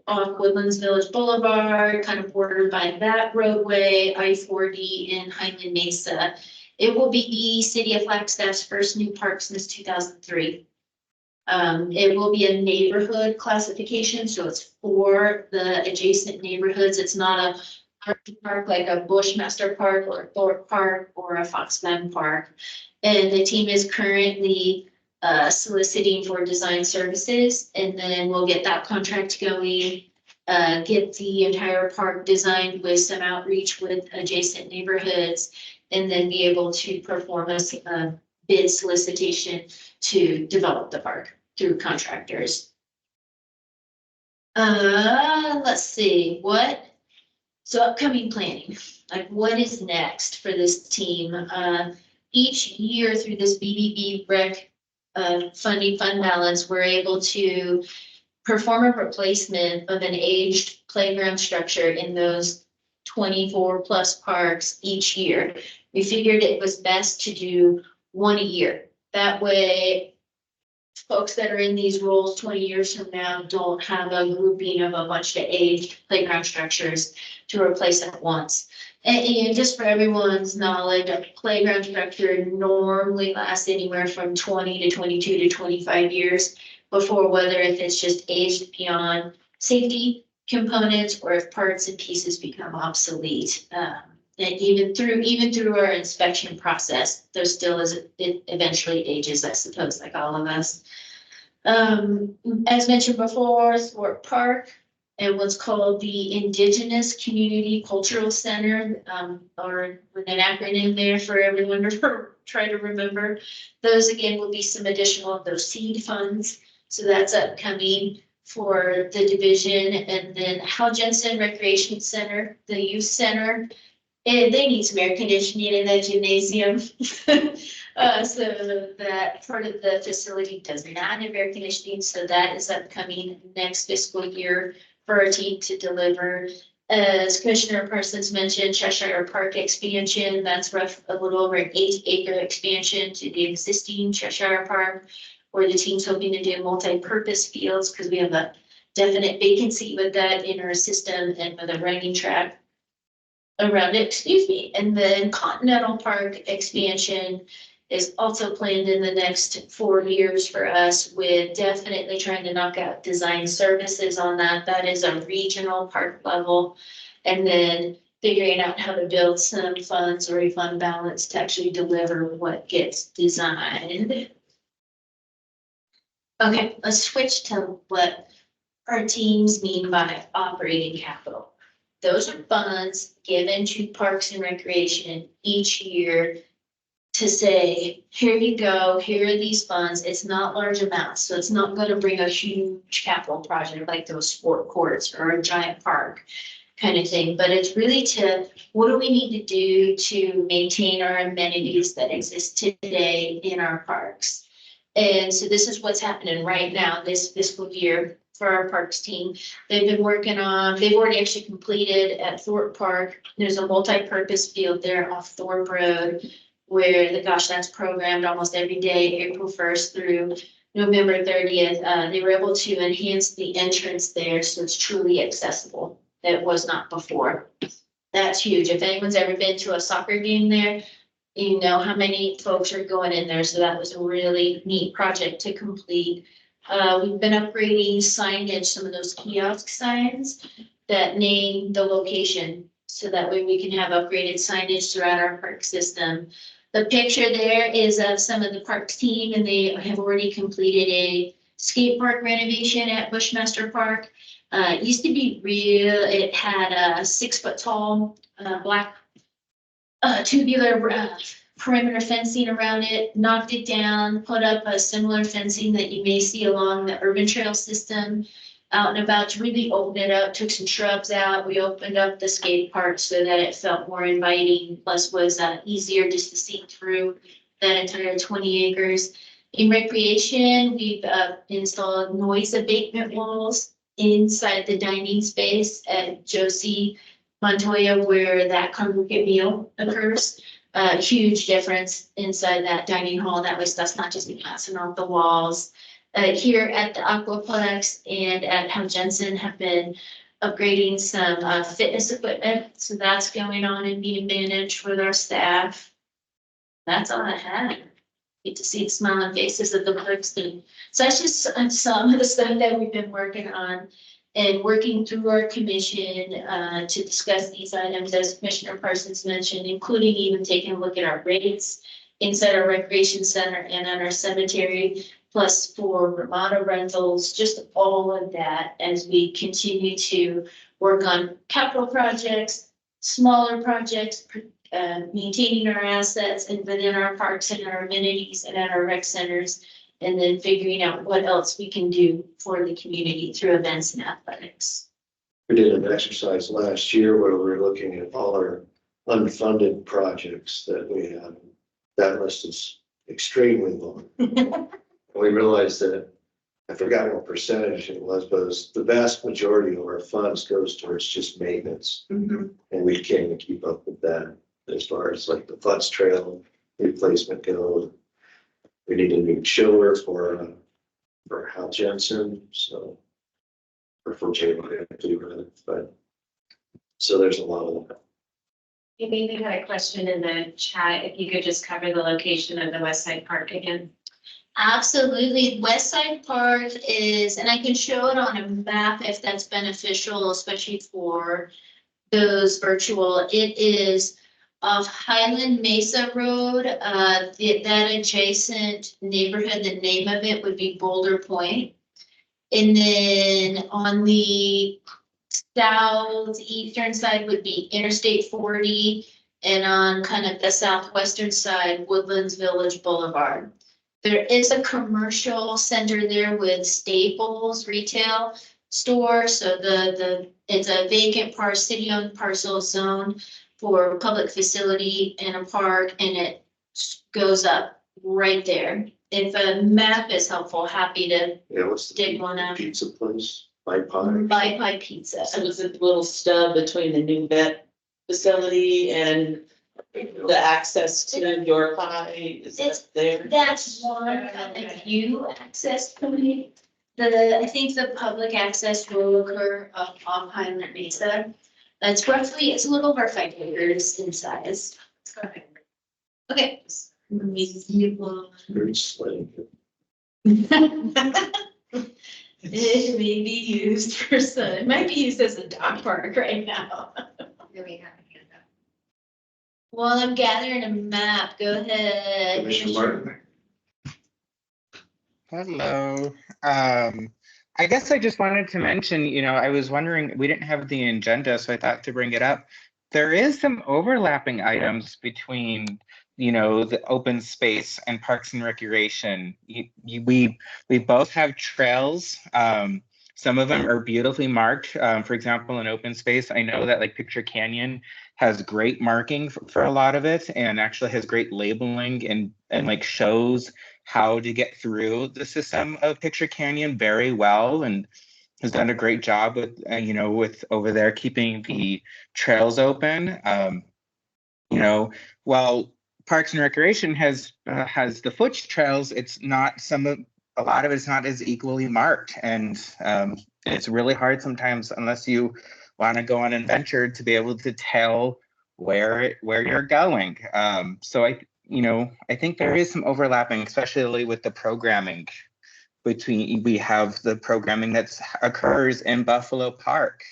on Woodlands Village Boulevard, kind of bordered by that roadway, I-40 in Highland Mesa. It will be the city of Flagstaff's first new park since 2003. It will be a neighborhood classification, so it's for the adjacent neighborhoods. It's not a park like a Bushmaster Park or a Thorpe Park or a Fox Glen Park. And the team is currently soliciting for design services, and then we'll get that contract going, get the entire park designed with some outreach with adjacent neighborhoods, and then be able to perform a bid solicitation to develop the park through contractors. Let's see so upcoming planning, like what is next for this team? Each year through this BBB rec funding fund balance, we're able to perform a replacement of an aged playground structure in those 24 plus parks each year. We figured it was best to do one a year. That way, folks that are in these roles 20 years from now don't have a grouping of a bunch of aged playground structures to replace at once. And just for everyone's knowledge, a playground structure normally lasts anywhere from 20 to 22 to 25 years before, whether if it's just aged beyond safety components or if parts and pieces become obsolete. And even through our inspection process, there still is, it eventually ages, I suppose, like all of us. As mentioned before, Thorpe Park and what's called the Indigenous Community Cultural Center, or with an acronym there for everyone to try to remember. Those again will be some additional of those seed funds. So that's upcoming for the division. And then Hal Jensen Recreation Center, the youth center. And they need some air conditioning in that gymnasium. So that part of the facility does not have air conditioning. So that is upcoming next fiscal year for our team to deliver. As Commissioner Parsons mentioned, Cheshire Park expansion, that's a little over an 8-acre expansion to the existing Cheshire Park, where the team's hoping to do multi-purpose fields because we have a definite vacancy with that in our system and with a running track around it, excuse me. And then Continental Park expansion is also planned in the next 4 years for us, with definitely trying to knock out design services on that. That is a regional park level. And then figuring out how to build some funds or a fund balance to actually deliver what gets designed. Okay, let's switch to what our teams mean by operating capital. Those are funds given to Parks and Recreation each year to say, here you go, here are these funds. It's not large amounts, so it's not going to bring a huge capital project like those sport courts or a giant park kind of thing. But it's really to, what do we need to do to maintain our amenities that exist today in our parks? And so this is what's happening right now, this fiscal year for our parks team. They've been working on, they've already actually completed at Thorpe Park. There's a multi-purpose field there off Thorpe Road where that's programmed almost every day, April 1st through November 30th. They were able to enhance the entrance there so it's truly accessible. That was not before. That's huge. If anyone's ever been to a soccer game there, you know how many folks are going in there. So that was a really neat project to complete. We've been upgrading signage, some of those kiosk signs that name the location. So that way we can have upgraded signage throughout our park system. The picture there is of some of the parks team, and they have already completed a skate park renovation at Bushmaster Park. It used to be real, it had a 6-foot tall black tubular perimeter fencing around it, knocked it down, put up a similar fencing that you may see along the urban trail system out and about to really open it up, took some shrubs out. We opened up the skate park so that it felt more inviting, plus was easier just to see through that entire 20 acres. In recreation, we've installed noise abatement walls inside the dining space at Josie Montoya, where that congregate meal occurs. Huge difference inside that dining hall. That way stuff's not just passing off the walls. Here at the Aquaplex and at Hal Jensen have been upgrading some fitness equipment. So that's going on and being managed with our staff. That's all I had. Get to see the smiling faces of the parks team. So that's just some of the stuff that we've been working on and working through our commission to discuss these items, as Commissioner Parsons mentioned, including even taking a look at our rates inside our recreation center and on our cemetery, plus for Ramada rentals, just all of that as we continue to work on capital projects, smaller projects, maintaining our assets and within our parks and our amenities and at our rec centers, and then figuring out what else we can do for the community through events and athletics. We did an exercise last year where we were looking at all our unfunded projects that we have. That list is extremely long. We realized that I forgot what percentage it was, but it's the vast majority of our funds goes towards just maintenance. Mhm. And we can't even keep up with that as far as like the Futz Trail replacement go. We need a new chiller for Hal Jensen, so. Or for Jay, but. So there's a lot of that. Maybe we had a question in the chat, if you could just cover the location of the West Side Park again. Absolutely. West Side Park is, and I can show it on a map if that's beneficial, especially for those virtual. It is off Highland Mesa Road. That adjacent neighborhood, the name of it would be Boulder Point. And then on the southeastern side would be Interstate 40. And on kind of the southwestern side, Woodlands Village Boulevard. There is a commercial center there with Staples retail store. So it's a vacant city-owned parcel zone for public facility and a park, and it goes up right there. If a map is helpful, happy to Yeah, what's dig one the out. pizza place? By Pie? Buy Pie Pizza. So it's a little stub between the new vet facility and the access to your pie is It's- that there. That's one of the few access point. I think the public access will occur off Highland Mesa. That's roughly, it's a little over 5 acres in size. Okay. Very slim. It may be used for some, it might be used as a dog park right now. While I'm gathering a map, go ahead. Commissioner Martin? Hello. I guess I just wanted to mention, I was wondering, we didn't have the agenda, so I thought to bring it up. There is some overlapping items between, the open space and parks and recreation. We both have trails. Some of them are beautifully marked. For example, in open space, I know that like Picture Canyon has great marking for a lot of it, and actually has great labeling and like shows how to get through the system of Picture Canyon very well, and has done a great job with with over there keeping the trails open. While Parks and Recreation has the foot trails, a lot of it's not as equally marked, and it's really hard sometimes unless you want to go on an adventure to be able to tell where you're going. So I think there is some overlapping, especially with the programming. We have the programming that occurs in Buffalo Park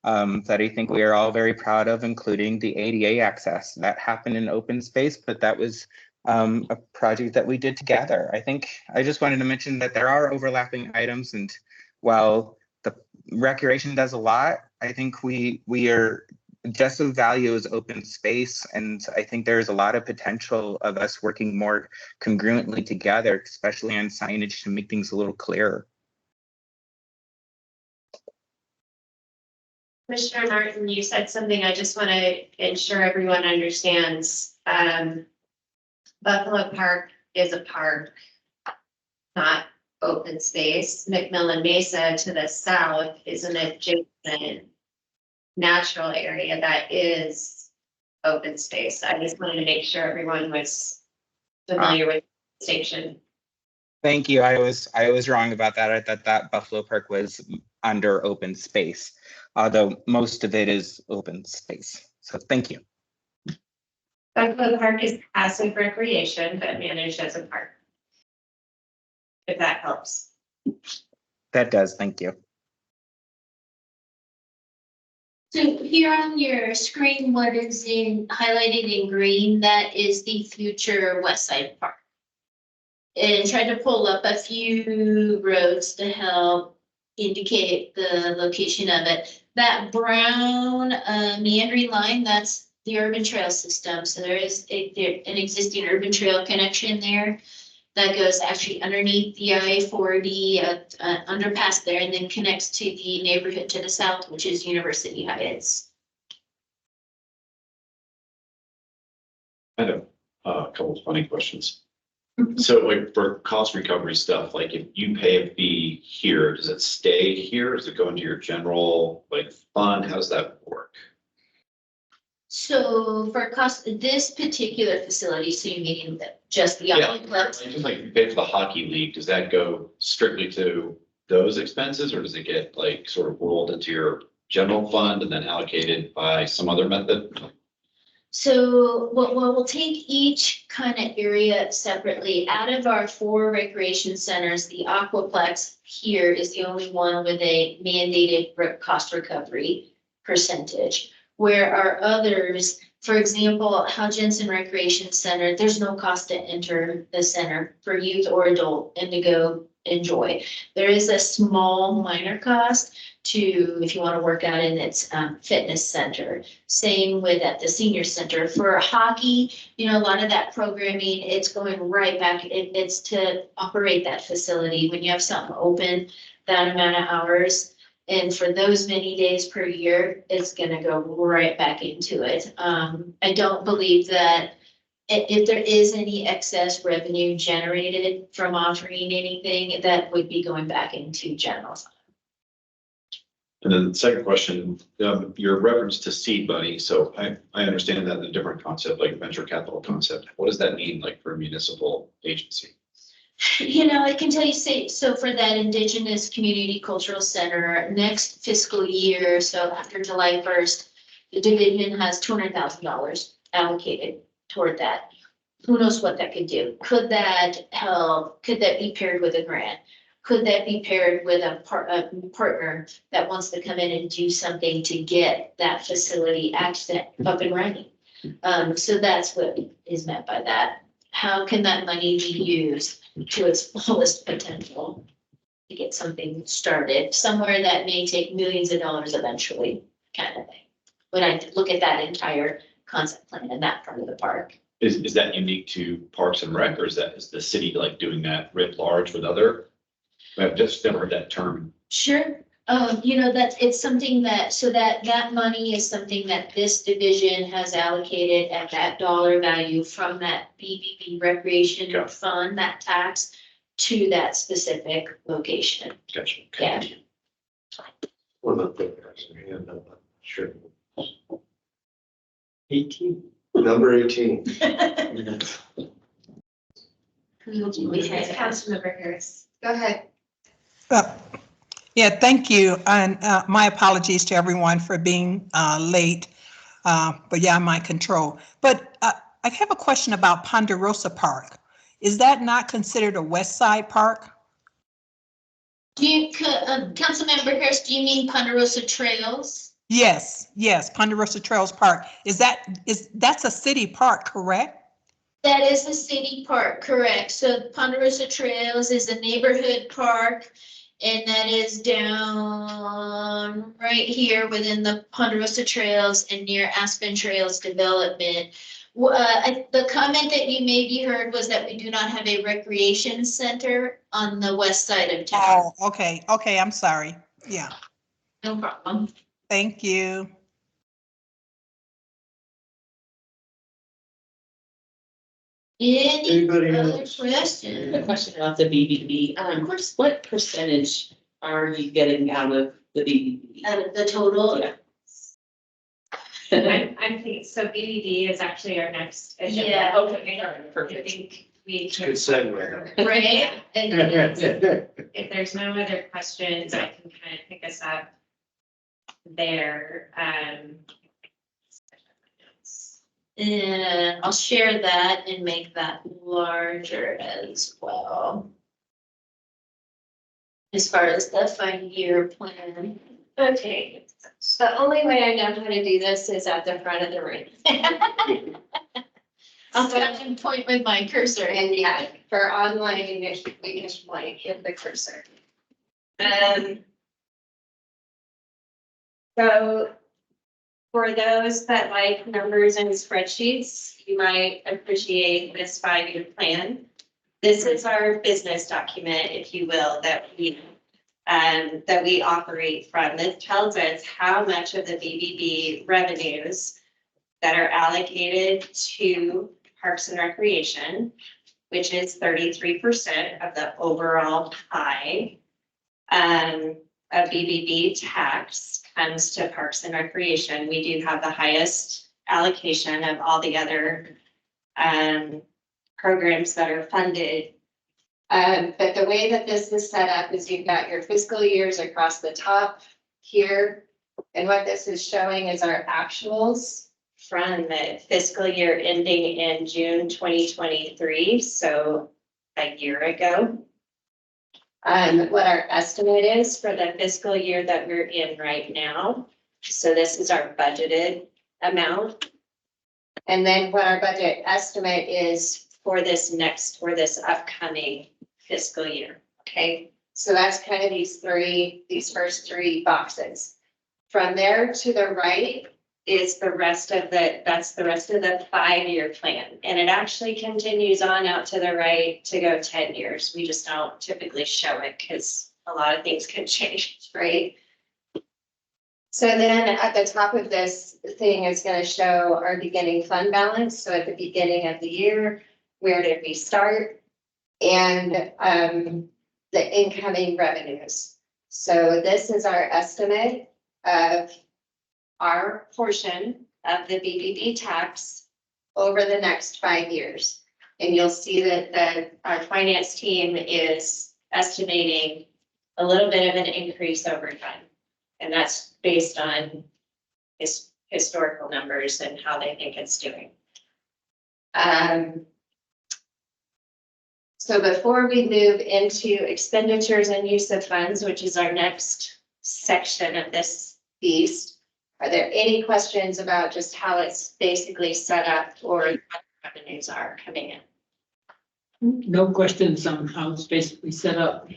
that I think we are all very proud of, including the ADA access. That happened in open space, but that was a project that we did together. I think I just wanted to mention that there are overlapping items, and while the recreation does a lot, I think we are just as value as open space, and I think there's a lot of potential of us working more congruently together, especially on signage to make things a little clearer. Commissioner Martin, you said something I just want to ensure everyone understands. Buffalo Park is a park, not open space. McMillan Mesa to the south is an adjacent natural area that is open space. I just wanted to make sure everyone was familiar with the distinction. Thank you. I was wrong about that. I thought that Buffalo Park was under open space, although most of it is open space. So thank you. Buffalo Park is passive recreation, but managed as a park. If that helps. That does. Thank you. So here on your screen, what is highlighted in green, that is the future West Side Park. And tried to pull up a few roads to help indicate the location of it. That brown meandering line, that's the urban trail system. So there is an existing urban trail connection there that goes actually underneath the I-40 underpass there, and then connects to the neighborhood to the south, which is University Heights. I have a couple of funny questions. So like for cost recovery stuff, like if you pay a fee here, does it stay here? Does it go into your general like fund? How does that work? So for cost, this particular facility, so you mean that just the. Yeah, like, just like you pay for the hockey league, does that go strictly to those expenses or does it get like sort of rolled into your general fund and then allocated by some other method? So we'll take each kind of area separately. Out of our 4 recreation centers, the Aquaplex here is the only one with a mandated cost recovery percentage. Where our others, for example, Hal Jensen Recreation Center, there's no cost to enter the center for youth or adult and to go enjoy. There is a small minor cost to, if you want to work out in its fitness center. Same with at the senior center. For hockey, you know, a lot of that programming, it's going right back. It's to operate that facility. When you have something open that amount of hours, and for those many days per year, it's gonna go right back into it. I don't believe that if there is any excess revenue generated from offering anything, that would be going back into general fund. And then the second question, your reference to seed money. So I understand that in a different concept, like venture capital concept. What does that mean like for a municipal agency? You know, I can tell you, say, so for that Indigenous Community Cultural Center, next fiscal year, so after July 1st, the division has $200,000 allocated toward that. Who knows what that could do? Could that help? Could that be paired with a grant? Could that be paired with a partner that wants to come in and do something to get that facility access up and running? So that's what is meant by that. How can that money be used to its fullest potential to get something started somewhere that may take millions of dollars eventually, kind of thing? When I look at that entire concept plan in that part of the park. Is that unique to Parks and Rec or is the city like doing that writ large with other? I've just never heard that term. Sure. You know, it's something that, so that money is something that this division has allocated at that dollar value from that BBB recreation Yeah. fund, that tax, to that specific location. Gotcha. Yeah. What about the hand up? Sure. 18. Number 18. Councilmember Harris, go ahead. Yeah, thank you. And my apologies to everyone for being late. But yeah, I'm in control. But I have a question about Ponderosa Park. Is that not considered a West Side park? Do you, Councilmember Harris, do you mean Ponderosa Trails? Yes, Ponderosa Trails Park. That's a city park, correct? That is the city park, correct. So Ponderosa Trails is a neighborhood park. And that is down right here within the Ponderosa Trails and near Aspen Trails development. The comment that you maybe heard was that we do not have a recreation center on the west side of town. Oh, okay, I'm sorry. Yeah, No problem. thank you. Any other Anybody I else? have a question? question about the BBB. Of course, what percentage are you getting out of the BBB? Out of the total? Yeah. I'm thinking, so BBB is actually our next agenda. Yeah. Okay, all right, I perfect. think we. Good segue. Right? And if there's no other questions, I can kind of pick us up there. And I'll share that and make that larger as well. As far as the 5-year plan. Okay, the only way I know how to do this is at the front of the room. I'll try and point with my cursor. And yeah, for online, we can like hit the cursor. So for those that like numbers and spreadsheets, you might appreciate this 5-year plan. This is our business document, if you will, that we operate from. This tells us how much of the BBB revenues that are allocated to Parks and Recreation which is 33% of the overall pie of BBB tax comes to Parks and Recreation. We do have the highest allocation of all the other programs that are funded. But the way that this is set up is you've got your fiscal years across the top here. And what this is showing is our actuals from the fiscal year ending in June 2023, so a year ago. What our estimate is for the fiscal year that we're in right now. So this is our budgeted amount. And then what our budget estimate is for this upcoming fiscal year, okay? So that's kind of these first three boxes. From there to the right is the rest of that's the rest of the 5-year plan. And it actually continues on out to the right to go 10 years. We just don't typically show it because a lot of things can change, right? So then at the top of this thing is going to show our beginning fund balance. So at the beginning of the year, where did we start? And the incoming revenues. So this is our estimate of our portion of the BBB tax over the next 5 years. And you'll see that our finance team is estimating a little bit of an increase over time. And that's based on historical numbers and how they think it's doing. So before we move into expenditures and use of funds, which is our next section of this beast, are there any questions about just how it's basically set up or what revenues are coming in? No questions on how it's basically set up.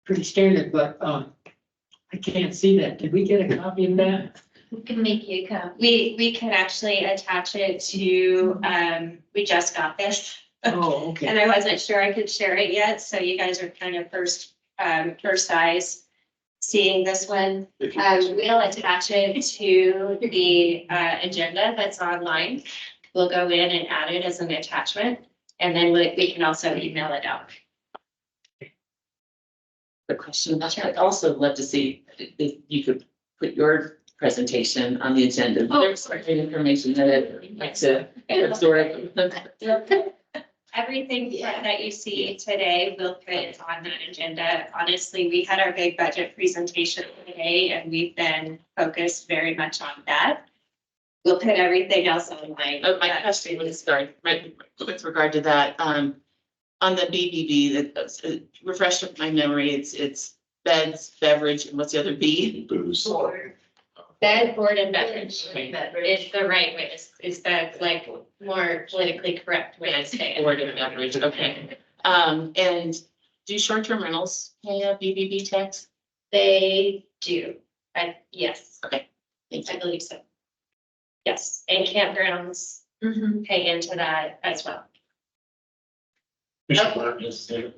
Pretty standard, but I can't see that. Did we get a copy of that? We can make you a copy. We can actually attach it to, we just got this. Oh, okay. And I wasn't sure I could share it yet, so you guys are kind of first eyes seeing this one. We'll attach it to the agenda that's online. We'll go in and add it as an attachment, and then we can also email it out. The question, I'd also love to see if you could put your presentation on the agenda. There's great information that I'd like to absorb. Everything that you see today, we'll put on that agenda. Honestly, we had our big budget presentation today, and we've been focused very much on that. We'll put everything else online. Oh, my question was, sorry, right, with regard to that, on the BBB, that refresh my memory, it's beds, beverage, and what's the other B? Booze. Bed, board, and beverage is the right way, is that like more politically correct way to say it. Board and beverage, okay. And do short-term rentals pay a BBB tax? They do, yes. Okay, thank I you. believe so. Yes, and campgrounds pay into that as well. Commissioner Martin has to say.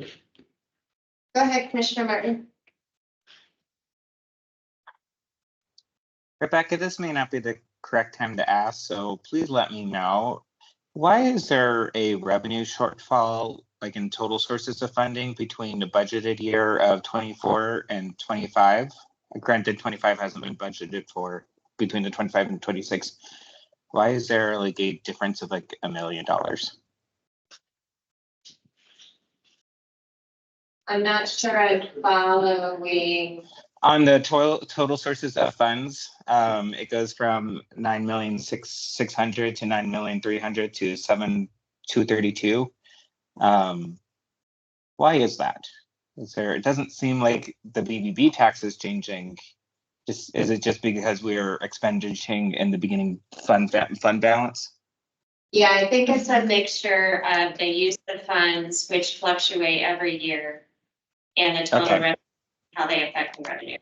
Go ahead, Commissioner Martin. Rebecca, this may not be the correct time to ask, so please let me know. Why is there a revenue shortfall, like in total sources of funding between the budgeted year of 24 and 25? Granted, 25 hasn't been budgeted for between the 25 and 26. Why is there like a difference of like $1 million? I'm not sure I'm following. On the total sources of funds, it goes from 9,600,000 to 9,300,000 to 7,232. Why is that? It doesn't seem like the BBB tax is changing. Is it just because we're expending in the beginning fund balance? Yeah, I think it's a mixture of the use of funds, which fluctuate every year, and the total revenue, how they affect the revenue.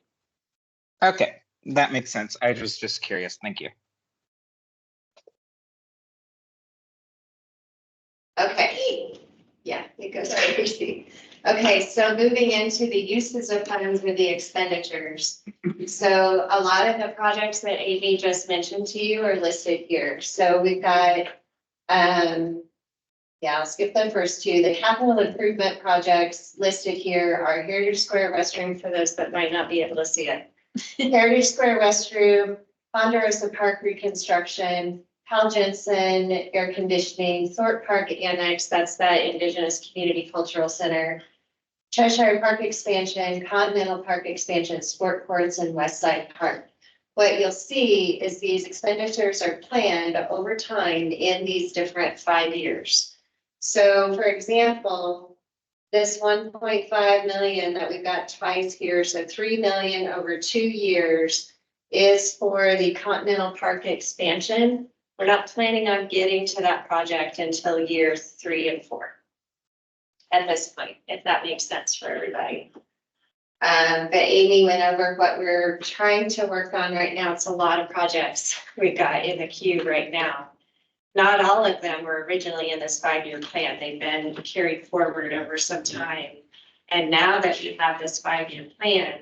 Okay, that makes sense. I was just curious. Thank you. Okay, yeah, it goes crazy. Okay, so moving into the uses of funds with the expenditures. So a lot of the projects that Amy just mentioned to you are listed here. So we've got Yeah, I'll skip the first two. The capital improvement projects listed here are Heritage Square restroom for those that might not be able to see it. Heritage Square restroom, Ponderosa Park reconstruction, Hal Jensen air conditioning, Thorpe Park Annex, that's that Indigenous Community Cultural Center, Cheshire Park expansion, Continental Park expansion, sport courts, and West Side Park. What you'll see is these expenditures are planned over time in these different 5 years. So for example, this 1.5 million that we've got twice here, so 3 million over 2 years is for the Continental Park expansion. We're not planning on getting to that project until year 3 and 4 at this point, if that makes sense for everybody. But Amy went over what we're trying to work on right now. It's a lot of projects we've got in the queue right now. Not all of them were originally in this 5-year plan. They've been carried forward over some time. And now that we have this 5-year plan,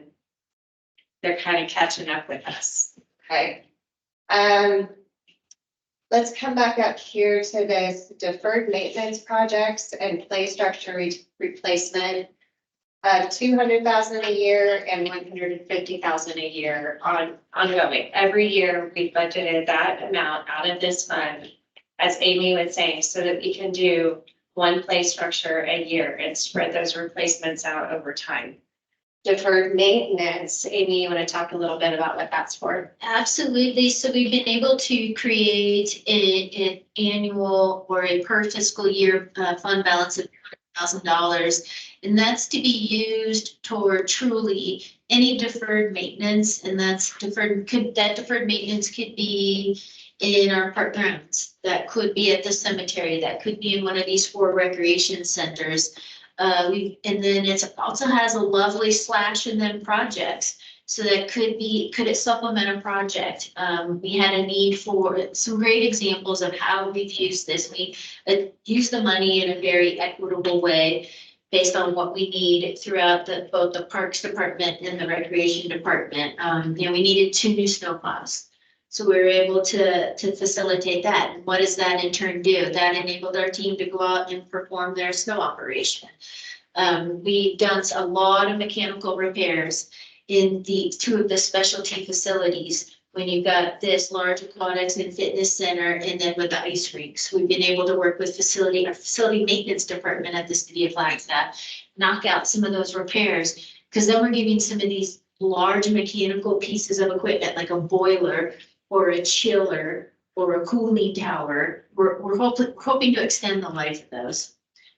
they're kind of catching up with us, okay? Let's come back up here to this deferred maintenance projects and play structure replacement. 200,000 a year and 150,000 a year ongoing. Every year we budgeted that amount out of this fund, as Amy was saying, so that we can do one play structure a year and spread those replacements out over time. Deferred maintenance, Amy, you want to talk a little bit about what that's for? Absolutely. So we've been able to create an annual or a per fiscal year fund balance of $1,000, and that's to be used toward truly any deferred maintenance, and that's deferred maintenance could be in our park grounds, that could be at the cemetery, that could be in one of these 4 recreation centers. And then it also has a lovely slash and then projects. So that could it supplement a project? We had a need for some great examples of how we've used this. We use the money in a very equitable way based on what we need throughout both the Parks Department and the Recreation Department. We needed 2 new snowplows. So we were able to facilitate that. And what does that in turn do? That enabled our team to go out and perform their snow operation. We've done a lot of mechanical repairs in 2 of the specialty facilities. When you've got this large aquatics and fitness center, and then with the ice rinks, we've been able to work with our facility maintenance department at the city of Flagstaff, knock out some of those repairs, because then we're giving some of these large mechanical pieces of equipment like a boiler or a chiller or a cooling tower. We're hoping to extend the life of those,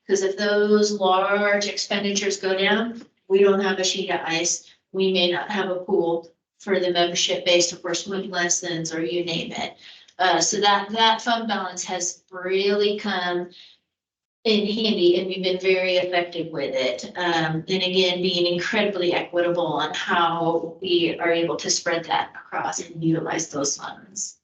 because if those large expenditures go down, we don't have a sheet of ice. We may not have a pool for the membership base for swim lessons or you name it. So that fund balance has really come in handy, and we've been very effective with it. And again, being incredibly equitable on how we are able to spread that across and utilize those funds.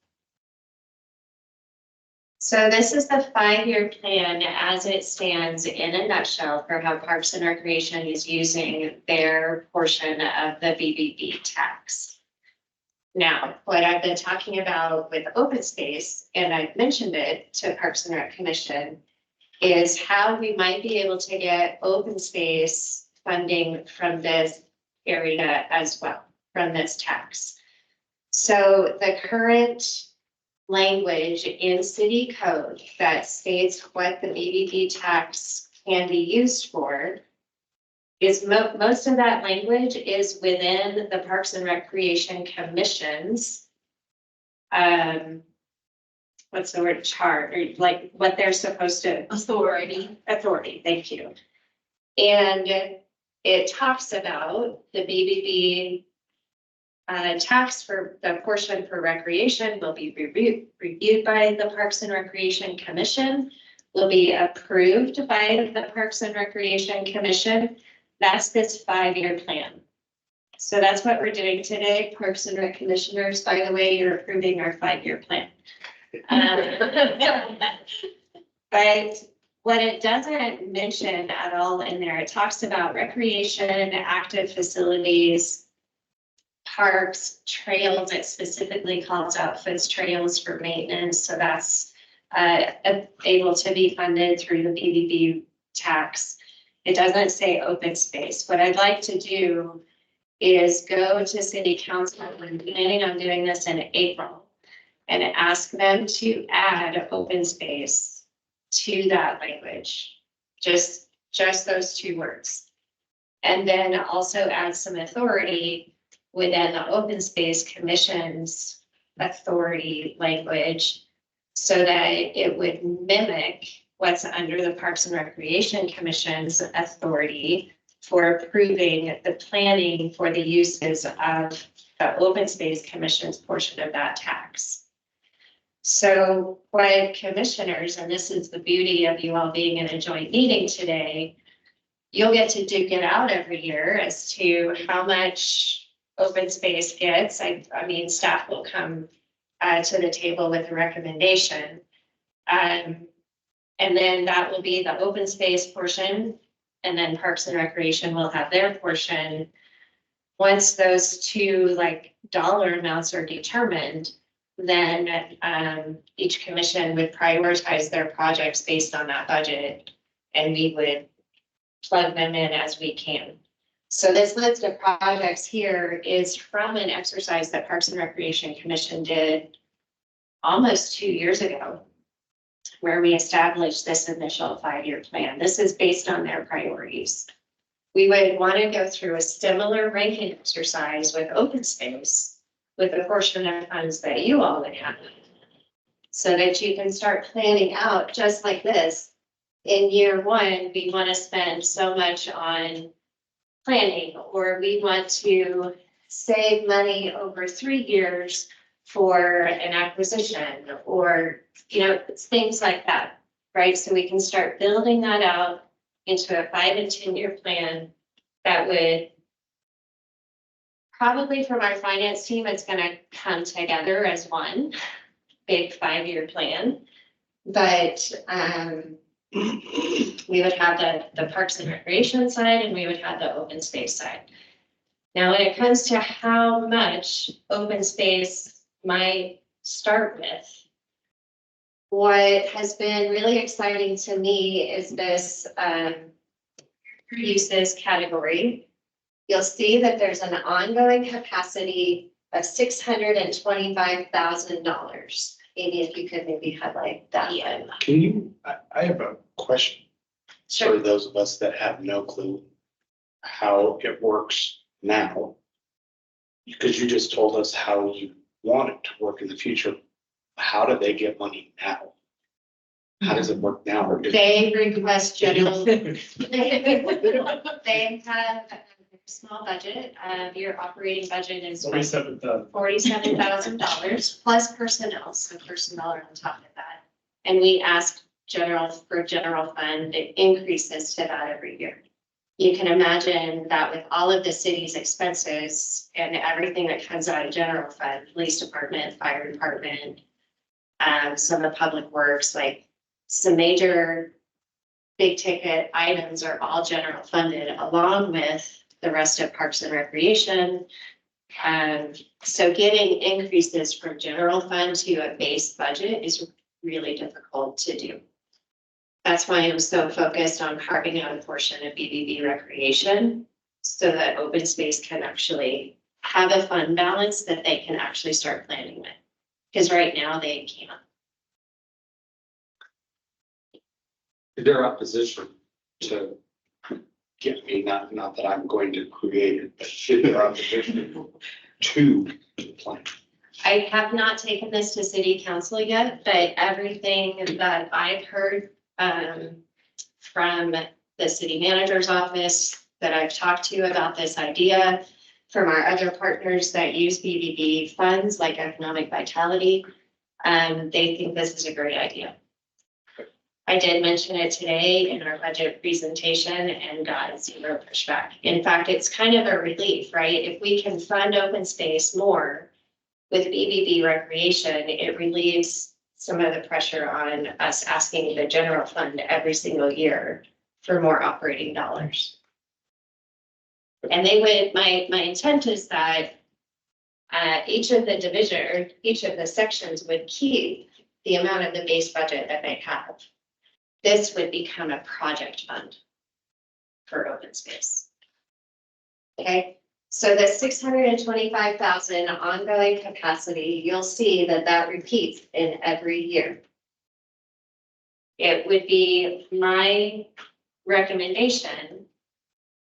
So this is the 5-year plan as it stands in a nutshell for how Parks and Recreation is using their portion of the BBB tax. Now, what I've been talking about with open space, and I've mentioned it to Parks and Rec Commission, is how we might be able to get open space funding from this area as well, from this tax. So the current language in city code that states what the BBB tax can be used for is most of that language is within the Parks and Recreation Commission's what's the word, chart, or like what they're supposed to. Authority, thank you. And it talks about the BBB tax for the portion for recreation will be reviewed by the Parks and Recreation Commission, will be approved by the Parks and Recreation Commission. That's this 5-year plan. So that's what we're doing today, Parks and Rec Commissioners. By the way, you're approving our 5-year plan. But what it doesn't mention at all in there, it talks about recreation, active facilities, parks, trails. It specifically calls out foods trails for maintenance. So that's able to be funded through the BBB tax. It doesn't say open space. What I'd like to do is go to city council, I'm planning on doing this in April, and ask them to add open space to that language. Just those two words. And then also add some authority within the open space commission's authority language so that it would mimic what's under the Parks and Recreation Commission's authority for approving the planning for the uses of the Open Space Commission's portion of that tax. So what commissioners, and this is the beauty of you all being in a joint meeting today, you'll get to duke it out every year as to how much open space gets. I mean, staff will come to the table with a recommendation. And then that will be the open space portion, and then Parks and Recreation will have their portion. Once those two like dollar amounts are determined, then each commission would prioritize their projects based on that budget, and we would plug them in as we can. So this list of projects here is from an exercise that Parks and Recreation Commission did almost 2 years ago, where we established this initial 5-year plan. This is based on their priorities. We would want to go through a similar ranking exercise with open space, with a portion of funds that you all would have, so that you can start planning out just like this. In year one, we want to spend so much on planning, or we want to save money over 3 years for an acquisition, or, you know, things like that, right? So we can start building that out into a 5 and 10 year plan that would probably, from our finance team, it's going to come together as one big 5-year plan. But we would have the Parks and Recreation side, and we would have the open space side. Now, when it comes to how much open space might start with, what has been really exciting to me is this uses category. You'll see that there's an ongoing capacity of $625,000. Maybe if you could maybe highlight that one. Can you, I have a question for those of us that have no clue how it works now. Because you just told us how you want it to work in the future. How do they get money now? How does it work now? Or They request general. They have a small budget. Your operating budget is $47,000 plus personnel. So personnel are on top of that. And we ask general fund, it increases to that every year. You can imagine that with all of the city's expenses and everything that comes out of general fund, police department, fire department, some of the public works, like some major big ticket items are all general funded, along with the rest of Parks and Recreation. So getting increases from general fund to a base budget is really difficult to do. That's why I'm so focused on carving out a portion of BBB recreation so that open space can actually have a fund balance that they can actually start planning with. Because right now they can't. their opposition to get me, not that I'm going to create it, but their opposition to the plan. I have not taken this to city council yet, but everything that I've heard from the city manager's office that I've talked to about this idea, from our other partners that use BBB funds like Economic Vitality, they think this is a great idea. I did mention it today in our budget presentation and got zero pushback. In fact, it's kind of a relief, right? If we can fund open space more with BBB recreation, it relieves some of the pressure on us asking the general fund every single year for more operating dollars. And they would, my intent is that each of the division or each of the sections would keep the amount of the base budget that they have. This would become a project fund for open space. Okay, so the 625,000 ongoing capacity, you'll see that that repeats in every year. It would be my recommendation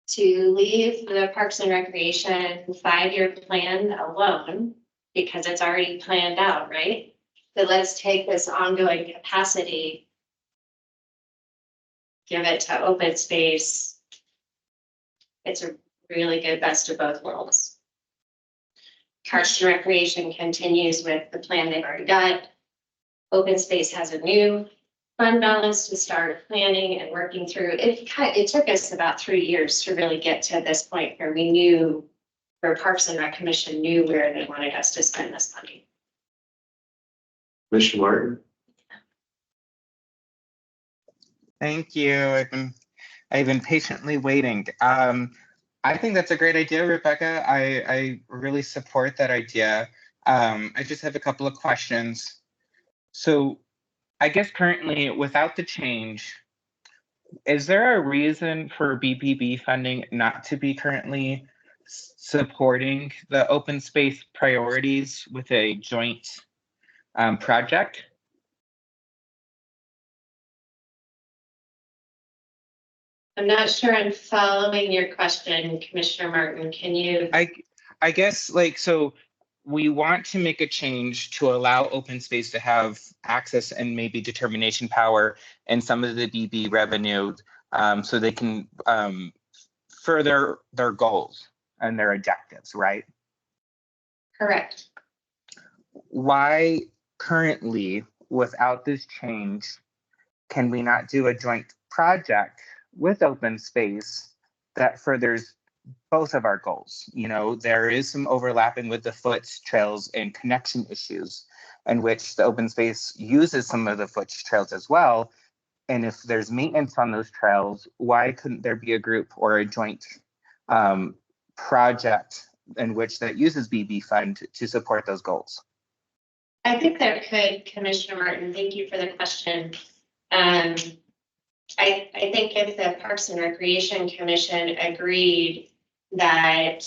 to leave the Parks and Recreation 5-year plan alone because it's already planned out, right? But let's take this ongoing capacity, give it to open space. It's a really good best of both worlds. Parks and Recreation continues with the plan they've already got. Open space has a new fund balance to start planning and working through. It took us about 3 years to really get to this point where we knew, where Parks and Rec Commission knew where they wanted us to spend this money. Commissioner Martin? Thank you. I've been patiently waiting. I think that's a great idea, Rebecca. I really support that idea. I just have a couple of questions. So I guess currently, without the change, is there a reason for BBB funding not to be currently supporting the open space priorities with a joint project? I'm not sure I'm following your question, Commissioner Martin. Can you? I guess so we want to make a change to allow open space to have access and maybe determination power in some of the BB revenue so they can further their goals and their objectives, right? Correct. Why currently, without this change, can we not do a joint project with open space that furthers both of our goals? You know, there is some overlapping with the foot trails and connection issues in which the open space uses some of the foot trails as well. And if there's maintenance on those trails, why couldn't there be a group or a joint project in which that uses BB fund to support those goals? I think there could, Commissioner Martin. Thank you for the question. I think if the Parks and Recreation Commission agreed that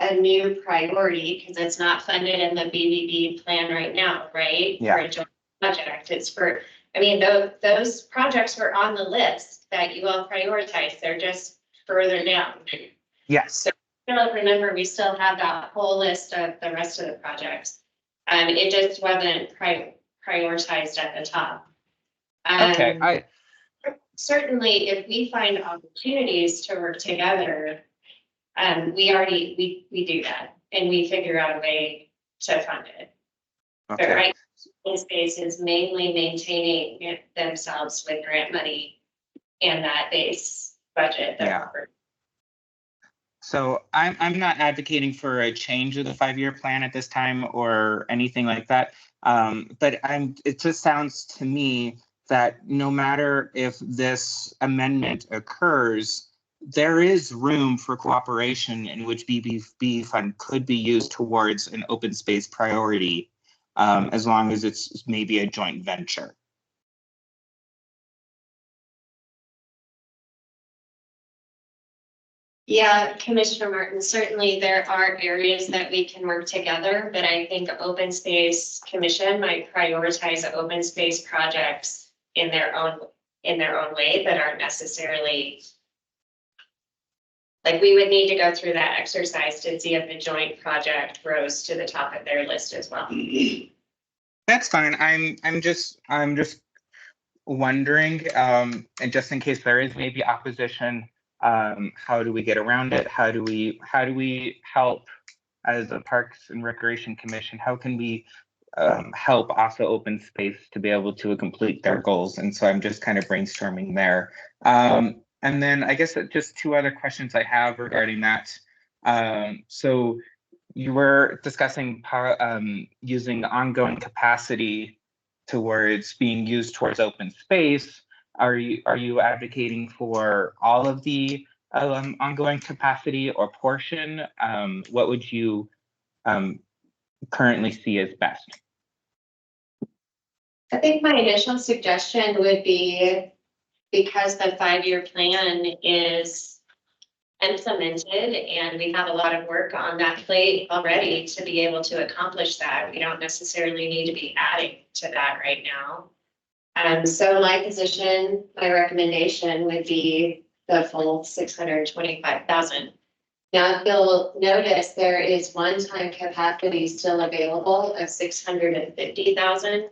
a new priority, because it's not funded in the BBB plan right now, right? Yeah. For a joint project, it's for, I mean, those projects were on the list that you all prioritized. They're just further down. Yes. So remember, we still have that whole list of the rest of the projects. It just wasn't prioritized at the top. Okay. Certainly, if we find opportunities to work together, we do that and we figure out a way to fund it. Okay. But right, open space is mainly maintaining themselves with grant money and that base budget. Yeah. So I'm not advocating for a change of the 5-year plan at this time or anything like that. But it just sounds to me that no matter if this amendment occurs, there is room for cooperation in which BBB fund could be used towards an open space priority, as long as it's maybe a joint venture. Yeah, Commissioner Martin, certainly there are areas that we can work together, but I think Open Space Commission might prioritize open space projects in their own way that aren't necessarily, like, we would need to go through that exercise to see if the joint project rose to the top of their list as well. That's fine. I'm just wondering, and just in case there is maybe opposition, how do we get around it? How do we help as a Parks and Recreation Commission? How can we help also open space to be able to complete their goals? And so I'm just kind of brainstorming there. And then I guess just 2 other questions I have regarding that. So you were discussing using the ongoing capacity towards being used towards open space. Are you advocating for all of the ongoing capacity or portion? What would you currently see as best? I think my initial suggestion would be, because the 5-year plan is implemented and we have a lot of work on that plate already to be able to accomplish that, we don't necessarily need to be adding to that right now. So my position, my recommendation would be the full 625,000. Now, if you'll notice, there is one-time capacity still available of 650,000.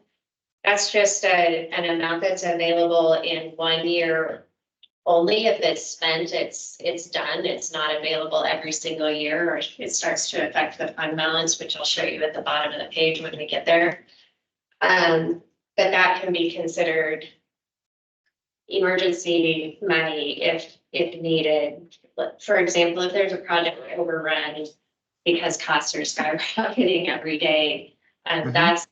That's just an amount that's available in 1 year only. If it's spent, it's done. It's not available every single year, or it starts to affect the fund balance, which I'll show you at the bottom of the page when we get there. But that can be considered emergency money if needed. For example, if there's a project overrun because costs are skyrocketing every day, that's,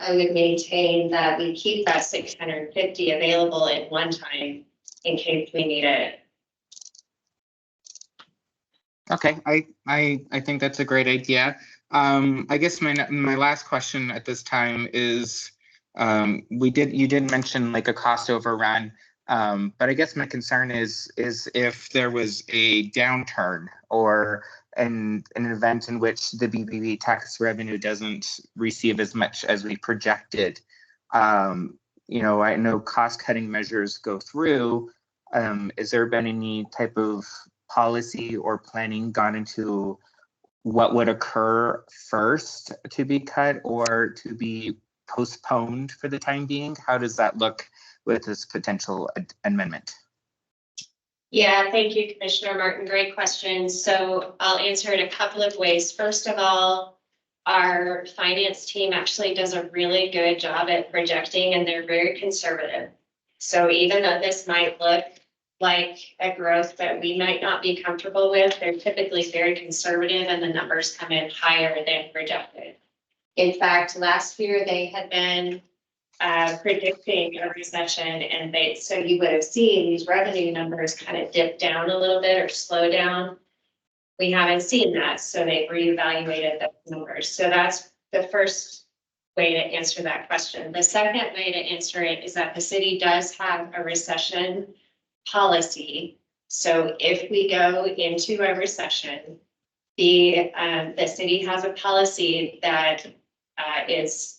I would maintain that we keep that 650 available at one time in case we need it. Okay, I think that's a great idea. I guess my last question at this time is, you did mention like a cost overrun, but I guess my concern is if there was a downturn or an event in which the BBB tax revenue doesn't receive as much as we projected. You know, I know cost cutting measures go through. Has there been any type of policy or planning gone into what would occur first to be cut or to be postponed for the time being? How does that look with this potential amendment? Yeah, thank you, Commissioner Martin. Great question. So I'll answer it a couple of ways. First of all, our finance team actually does a really good job at projecting, and they're very conservative. So even though this might look like a growth that we might not be comfortable with, they're typically very conservative and the numbers come in higher than projected. In fact, last year they had been predicting a recession, and so you would have seen these revenue numbers kind of dip down a little bit or slow down. We haven't seen that, so they've reevaluated those numbers. So that's the first way to answer that question. The second way to answer it is that the city does have a recession policy. So if we go into a recession, the city has a policy that is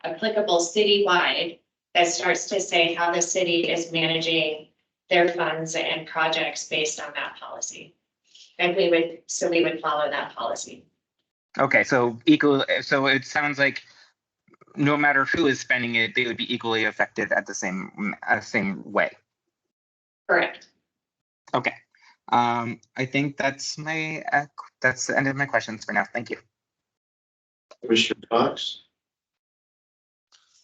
applicable citywide that starts to say how the city is managing their funds and projects based on that policy. And we would follow that policy. Okay, so it sounds like no matter who is spending it, they would be equally affected at the same way. Correct. Okay. I think that's the end of my questions for now. Thank you. Commissioner Fox?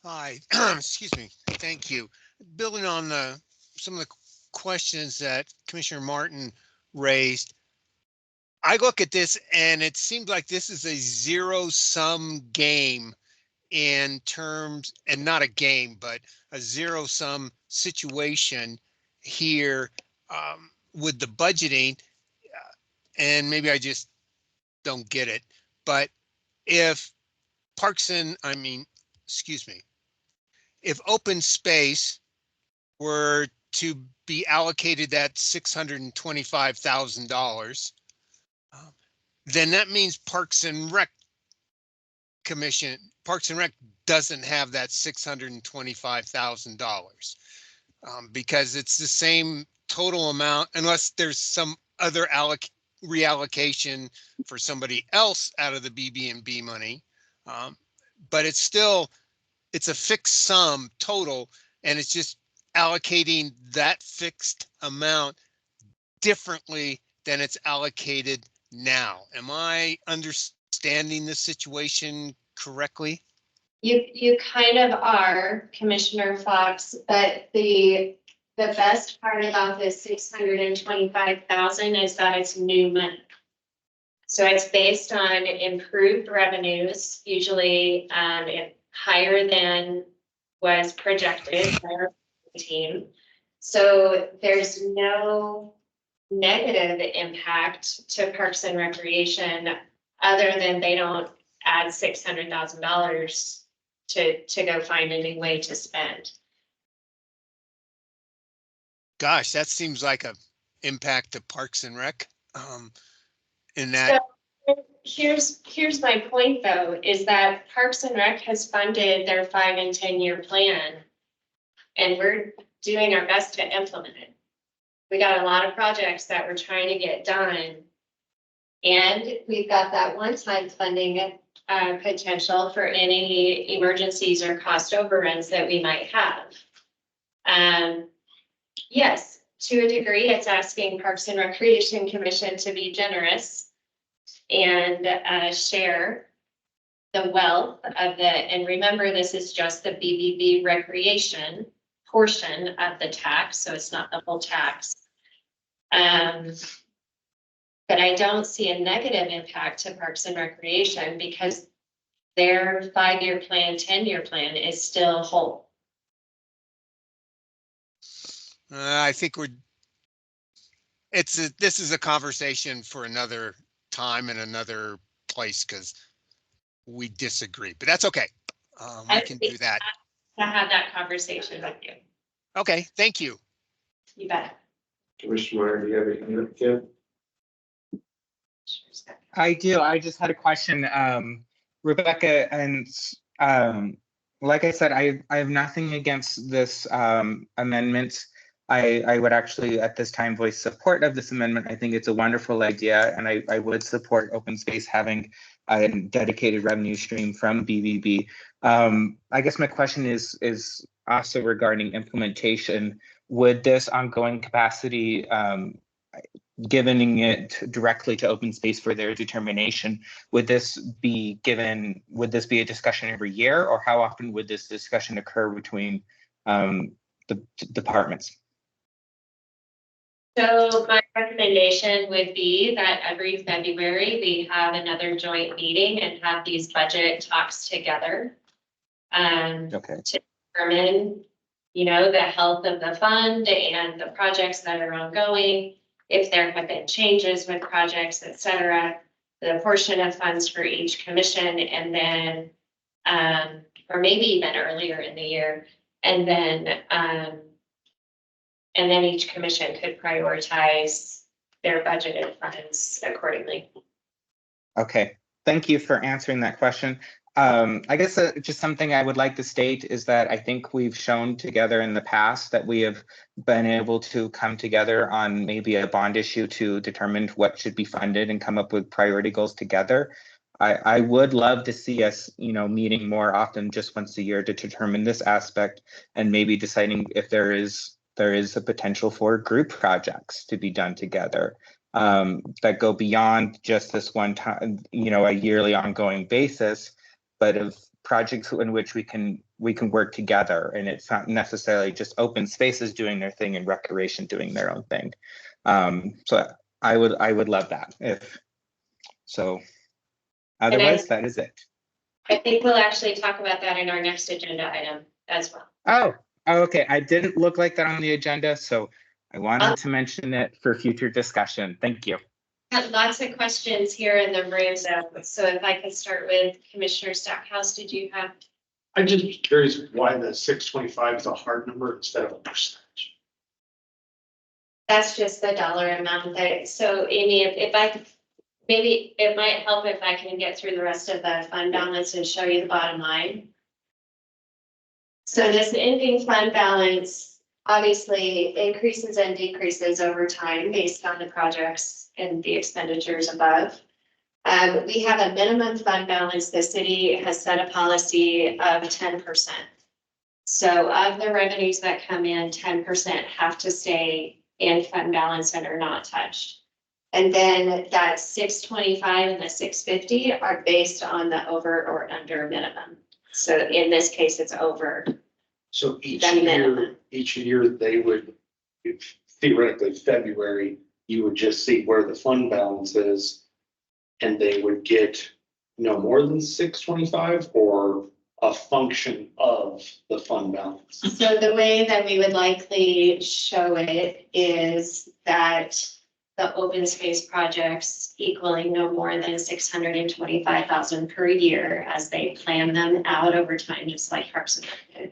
Hi, excuse me. Thank you. Building on some of the questions that Commissioner Martin raised, I look at this and it seems like this is a zero-sum game in terms, and not a game, but a zero-sum situation here with the budgeting. And maybe I just don't get it, but if if open space were to be allocated that $625,000, then that means Parks and Rec doesn't have that $625,000 because it's the same total amount unless there's some other reallocation for somebody else out of the BB&B money. But it's a fixed sum total, and it's just allocating that fixed amount differently than it's allocated now. Am I understanding the situation correctly? You kind of are, Commissioner Fox, but the best part about this 625,000 is that it's new money. So it's based on improved revenues, usually higher than was projected by our team. So there's no negative impact to Parks and Recreation other than they don't add $600,000 to go find a new way to spend. Gosh, that seems like a impact to Parks and Rec. In that, So here's my point though, is that Parks and Rec has funded their 5 and 10-year plan. And we're doing our best to implement it. We got a lot of projects that we're trying to get done. And we've got that one-time funding potential for any emergencies or cost overruns that we might have. Yes, to a degree, it's asking Parks and Recreation Commission to be generous and share the wealth of the, and remember, this is just the BBB recreation portion of the tax, so it's not the whole tax. But I don't see a negative impact to Parks and Recreation because their 5-year plan, 10-year plan is still whole. I think this is a conversation for another time and another place because we disagree, but that's okay. We can do that. To have that conversation with you. Okay, thank you. You bet. Commissioner Meyer, do you have anything, Kim? I do. I just had a question. Rebecca, and like I said, I have nothing against this amendment. I would actually at this time voice support of this amendment. I think it's a wonderful idea, and I would support open space having a dedicated revenue stream from BBB. I guess my question is also regarding implementation. Would this ongoing capacity, giving it directly to open space for their determination, would this be a discussion every year, or how often would this discussion occur between the departments? So my recommendation would be that every February we have another joint meeting and have these budget talks together. Okay. To determine, the health of the fund and the projects that are ongoing, if there have been changes with projects, et cetera, the portion of funds for each commission, and then, or maybe even earlier in the year, and then each commission could prioritize their budgeted funds accordingly. Okay, thank you for answering that question. I guess just something I would like to state is that I think we've shown together in the past that we have been able to come together on maybe a bond issue to determine what should be funded and come up with priority goals together. I would love to see us, meeting more often, just once a year, to determine this aspect and maybe deciding if there is a potential for group projects to be done together that go beyond just this one time, a yearly ongoing basis, but of projects in which we can work together, and it's not necessarily just open spaces doing their thing and recreation doing their own thing. So I would love that if so. Otherwise, that is it. I think we'll actually talk about that in our next agenda item as well. Oh, okay. I didn't look like that on the agenda, so I wanted to mention it for future discussion. Thank you. Had lots of questions here in the room, so if I could start with Commissioner Stackhouse, did you have? I'm just curious why the 625 is a hard number instead of a percentage. That's just the dollar amount that, so Amy, maybe it might help if I can get through the rest of the fund balance and show you the bottom line. So this ending fund balance obviously increases and decreases over time based on the projects and the expenditures above. We have a minimum fund balance. The city has set a policy of 10%. So of the revenues that come in, 10% have to stay in fund balance and are not touched. And then that 625 and the 650 are based on the over or under minimum. So in this case, it's over. So each year they would, theoretically February, you would just see where the fund balance is, and they would get no more than 625 or a function of the fund balance. So the way that we would likely show it is that the open space projects equaling no more than 625,000 per year as they plan them out over time, just like Parks and Rec did.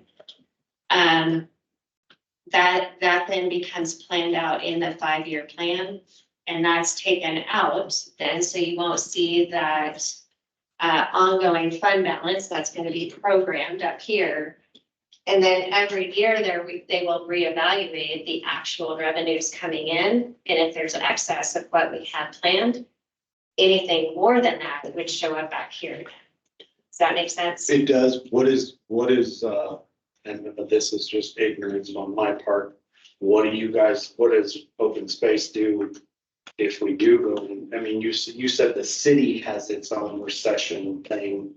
That then becomes planned out in the 5-year plan, and that's taken out then, so you won't see that ongoing fund balance that's going to be programmed up here. And then every year they will reevaluate the actual revenues coming in, and if there's an excess of what we had planned, anything more than that would show up back here. Does that make sense? It does. What is, and this is just ignorance on my part. What does open space do if we do go? I mean, you said the city has its own recession thing.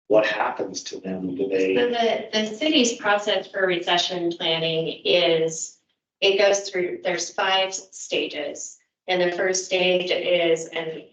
What happens to them? Do they? So the city's process for recession planning is, it goes through, there's 5 stages. And the first stage is, and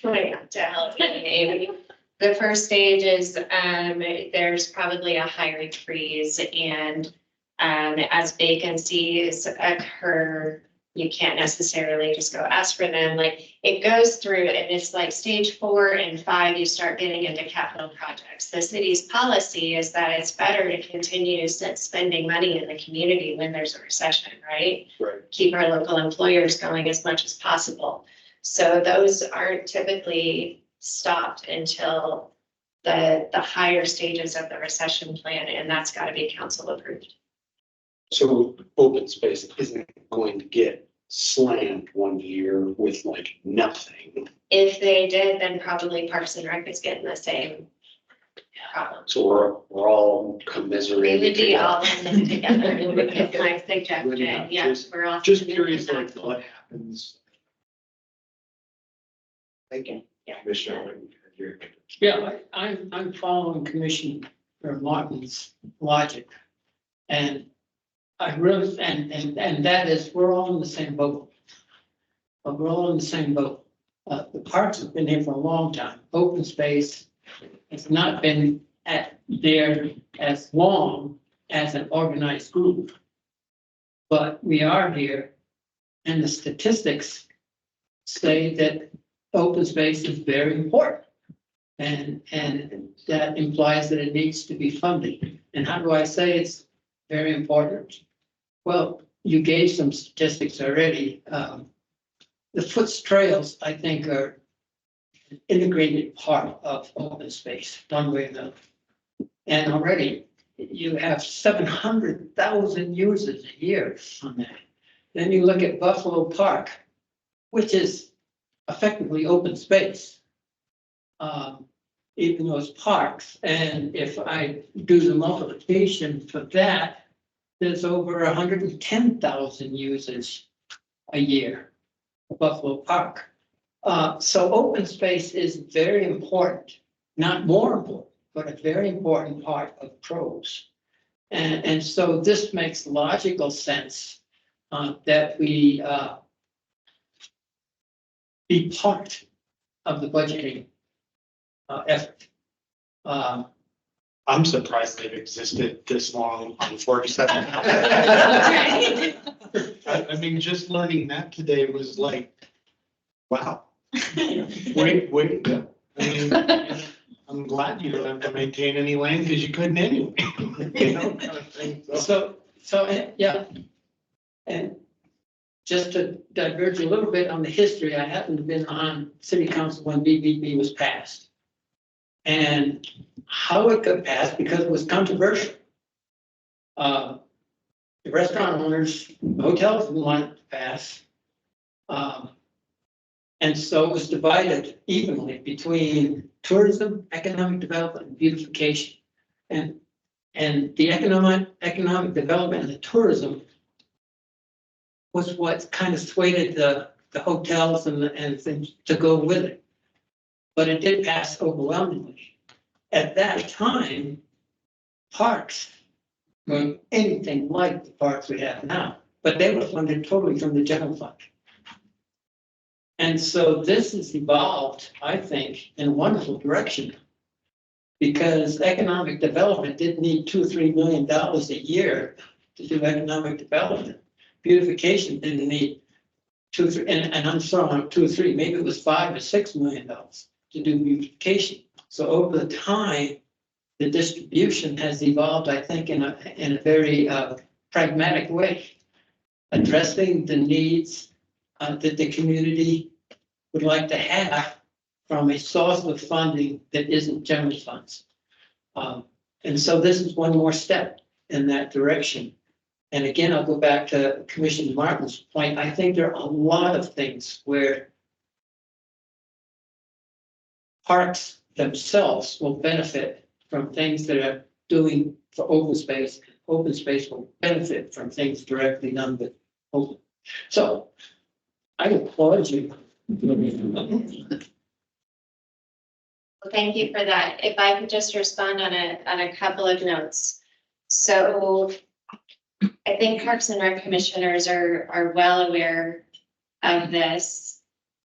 I have to help you, the first stage is, there's probably a hiring freeze, and as vacancies occur, you can't necessarily just go ask for them. Like, it goes through, and it's like stage 4 and 5, you start getting into capital projects. The city's policy is that it's better to continue spending money in the community when there's a recession, right? Right. Keep our local employers going as much as possible. So those aren't typically stopped until the higher stages of the recession plan, and that's got to be council approved. So open space isn't going to get slammed one year with like nothing. If they did, then probably Parks and Rec is getting the same problem. So we're all We commiserating. would be all in this together, and we could my suggestion, yes, we're all. Just curious, like what happens? Thank you. Yeah. Commissioner. Yeah, I'm following Commissioner Martin's logic. And I really, and that is, we're all in the same boat. But we're all in the same boat. The parks have been here for a long time. Open space has not been there as long as an organized group. But we are here, and the statistics say that open space is very important. And that implies that it needs to be funded. And how do I say it's very important? Well, you gave some statistics already. The Foots Trails, I think, are an integrated part of open space, one way or another. And already you have 700,000 users a year on that. Then you look at Buffalo Park, which is effectively open space. Even those parks, and if I do the multiplication for that, there's over 110,000 users a year, Buffalo Park. So open space is very important, not more important, but a very important part of PROS. And so this makes logical sense that we be part of the budgeting effort. I'm surprised they've existed this long on 47. I mean, just learning that today was like, wow. Wait, I mean, I'm glad you don't have to maintain any land because you couldn't anyway. You know, kind of thing. So, yeah. And just to diverge a little bit on the history, I happened to have been on city council when BBB was passed. And how it got passed, because it was controversial. The restaurant owners, hotels didn't want it to pass. And so it was divided evenly between tourism, economic development, and beautification. And the economic development and the tourism was what kind of swayed the hotels and things to go with it. But it did pass overwhelmingly. At that time, parks weren't anything like the parks we have now, but they were funded totally from the general fund. And so this has evolved, I think, in a wonderful direction. Because economic development didn't need $2 or $3 million a year to do economic development. Beautification didn't need 2, 3, and I'm throwing out 2 or 3, maybe it was $5 or $6 million to do beautification. So over the time, the distribution has evolved, I think, in a very pragmatic way, addressing the needs that the community would like to have from a source of funding that isn't general funds. And so this is one more step in that direction. And again, I'll go back to Commissioner Martin's point. I think there are a lot of things where parks themselves will benefit from things that are doing for open space. Open space will benefit from things directly done with open. So I applaud you. Well, thank you for that. If I could just respond on a couple of notes. So I think Parks and Rec commissioners are well aware of this,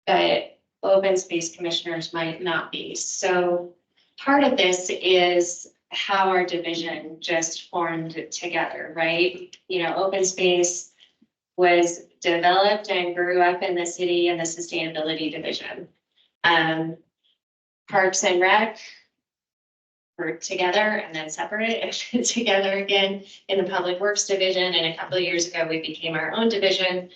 but open space commissioners might not be. So part of this is how our division just formed together, right? You know, open space was developed and grew up in the city in the sustainability division. Parks and Rec were together and then separated together again in the Public Works division. And a couple of years ago, we became our own division.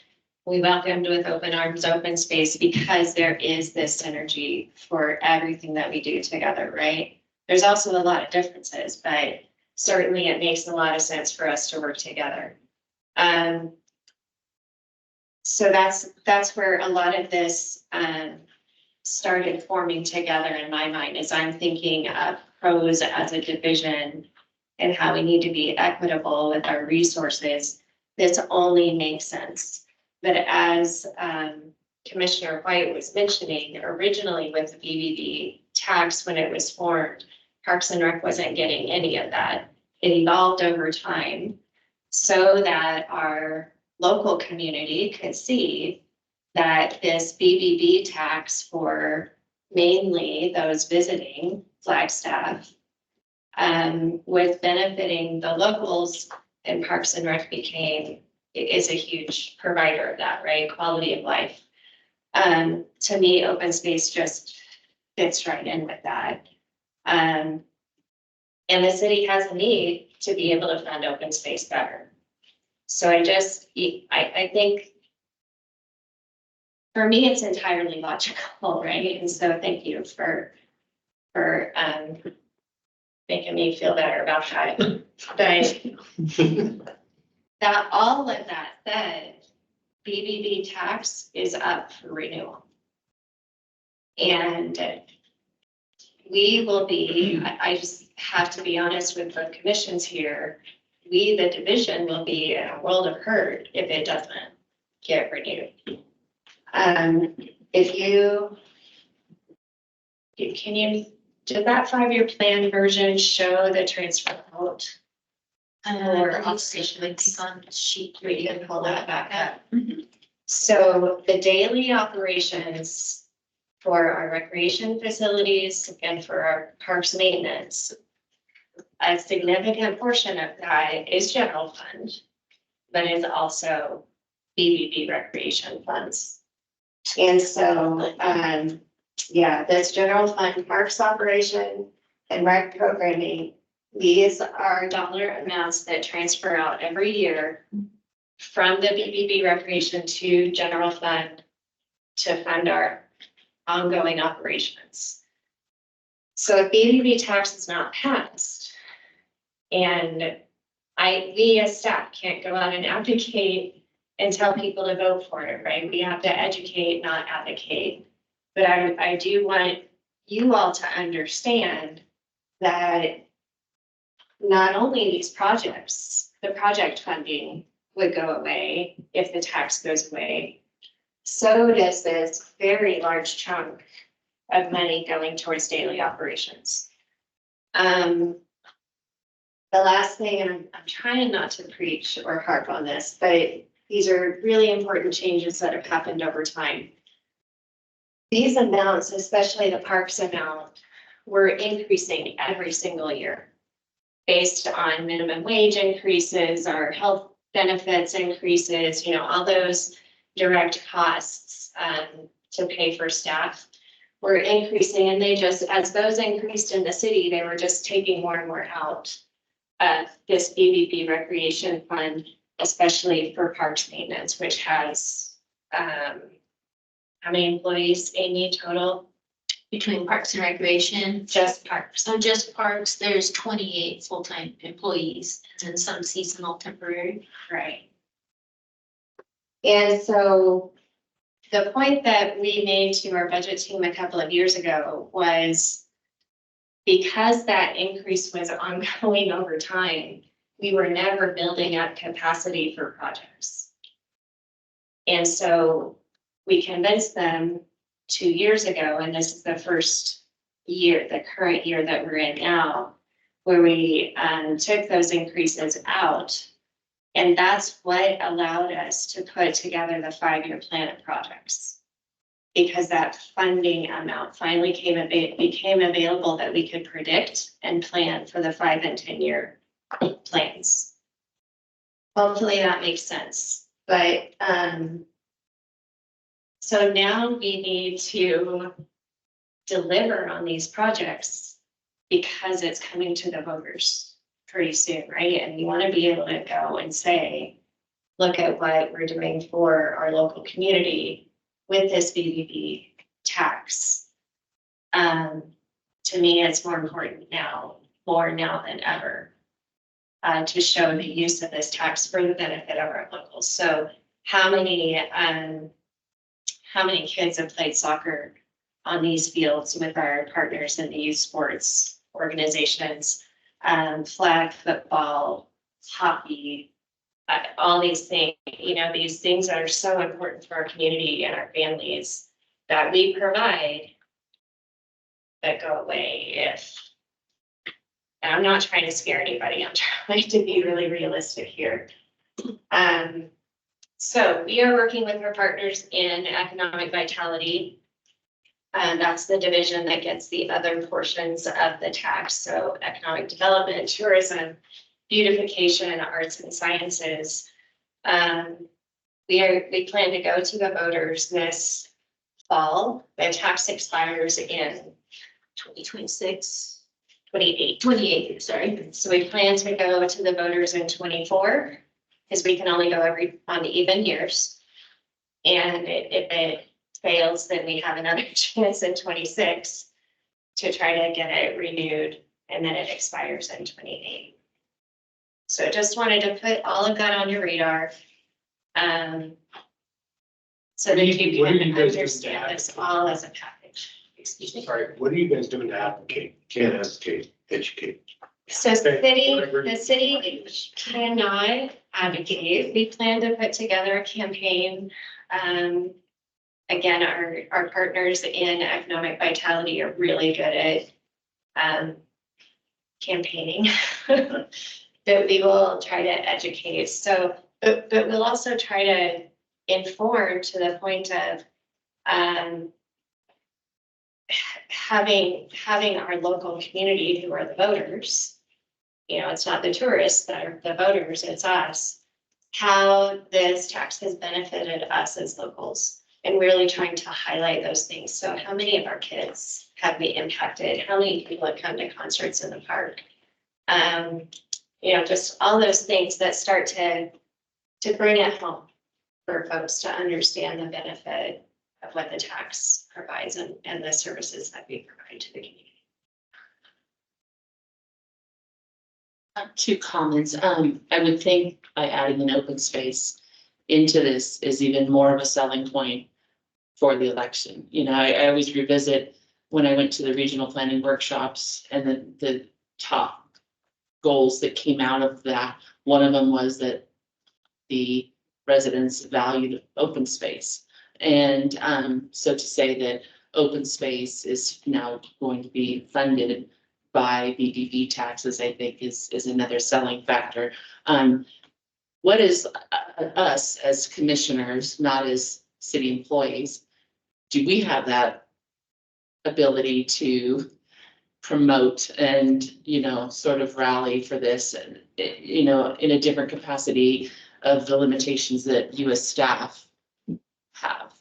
We welcomed with open arms, open space, because there is this synergy for everything that we do together, right? There's also a lot of differences, but certainly it makes a lot of sense for us to work together. So that's where a lot of this started forming together in my mind, as I'm thinking of pros as a division and how we need to be equitable with our resources. This only makes sense. But as Commissioner White was mentioning, originally with the BBB tax, when it was formed, Parks and Rec wasn't getting any of that. It evolved over time so that our local community could see that this BBB tax for mainly those visiting Flagstaff was benefiting the locals, and Parks and Rec is a huge provider of that, right? Quality of life. To me, open space just fits right in with that. And the city has a need to be able to fund open space better. So I think for me, it's entirely logical, right? And so thank you for making me feel better about that. But that all of that said, BBB tax is up for renewal. And we will be, I just have to be honest with the commissions here, we, the division, will be in a world of hurt if it doesn't get renewed. Did that 5-year plan version show the transfer out? Or Observation would be on sheet We can pull that back up. Mhm. So the daily operations for our recreation facilities and for our parks maintenance, a significant portion of that is general fund, but is also BBB recreation funds. And so, yeah, that's general fund, parks operation and rec programming. These are dollar amounts that transfer out every year from the BBB recreation to general fund to fund our ongoing operations. So if BBB tax is not passed, and we as staff can't go out and advocate and tell people to vote for it, right? We have to educate, not advocate. But I do want you all to understand that not only these projects, the project funding would go away if the tax goes away. So does this very large chunk of money going towards daily operations. The last thing, and I'm trying not to preach or harp on this, but these are really important changes that have happened over time. These amounts, especially the parks amount, were increasing every single year based on minimum wage increases, our health benefits increases, all those direct costs to pay for staff were increasing, and they just, as those increased in the city, they were just taking more and more out of this BVB recreation fund, especially for parks maintenance, which has how many employees, Amy, total? Between Parks and Recreation. Just parks. So just parks, there's 28 full-time employees and some seasonal temporary. Right. And so the point that we made to our budget team a couple of years ago was because that increase was ongoing over time, we were never building up capacity for projects. And so we convinced them 2 years ago, and this is the first year, the current year that we're in now, where we took those increases out. And that's what allowed us to put together the 5-year plan of projects. Because that funding amount finally became available that we could predict and plan for the 5 and 10-year plans. Hopefully that makes sense. But so now we need to deliver on these projects because it's coming to the voters pretty soon, right? And you want to be able to go and say, look at what we're doing for our local community with this BBB tax. To me, it's more important now, more now than ever, to show the use of this tax for the benefit of our locals. So how many kids have played soccer on these fields with our partners in the youth sports organizations, flag football, hockey, all these things, you know, these things that are so important for our community and our families that we provide that go away if, and I'm not trying to scare anybody, I'm trying to be really realistic here. So we are working with our partners in economic vitality. And that's the division that gets the other portions of the tax. So economic development, tourism, beautification, arts and sciences. We plan to go to the voters this fall. The tax expires in 2026. 28, sorry. So we plan to go to the voters in 24 because we can only go on even years. And if it fails, then we have another chance in 26 to try to get it renewed, and then it expires in 28. So just wanted to put all of that on your radar. So that you can understand this all as a package. Excuse me. Sorry, what are you guys doing to advocate? Can't advocate, educate. So the city cannot advocate. We plan to put together a campaign. Again, our partners in economic vitality are really good at campaigning, but we will try to educate. So, but we'll also try to inform to the point of having our local community who are the voters. You know, it's not the tourists that are the voters, it's us. How this tax has benefited us as locals. And really trying to highlight those things. So how many of our kids have we impacted? How many people have come to concerts in the park? You know, just all those things that start to bring it home for folks to understand the benefit of what the tax provides and the services that we provide to the community. 2 comments. I would think by adding an open space into this is even more of a selling point for the election. You know, I always revisit when I went to the regional planning workshops and the top goals that came out of that. One of them was that the residents valued open space. And so to say that open space is now going to be funded by BDB taxes, I think is another selling factor. What is us as commissioners, not as city employees, do we have that ability to promote and, you know, sort of rally for this, you know, in a different capacity of the limitations that you as staff have.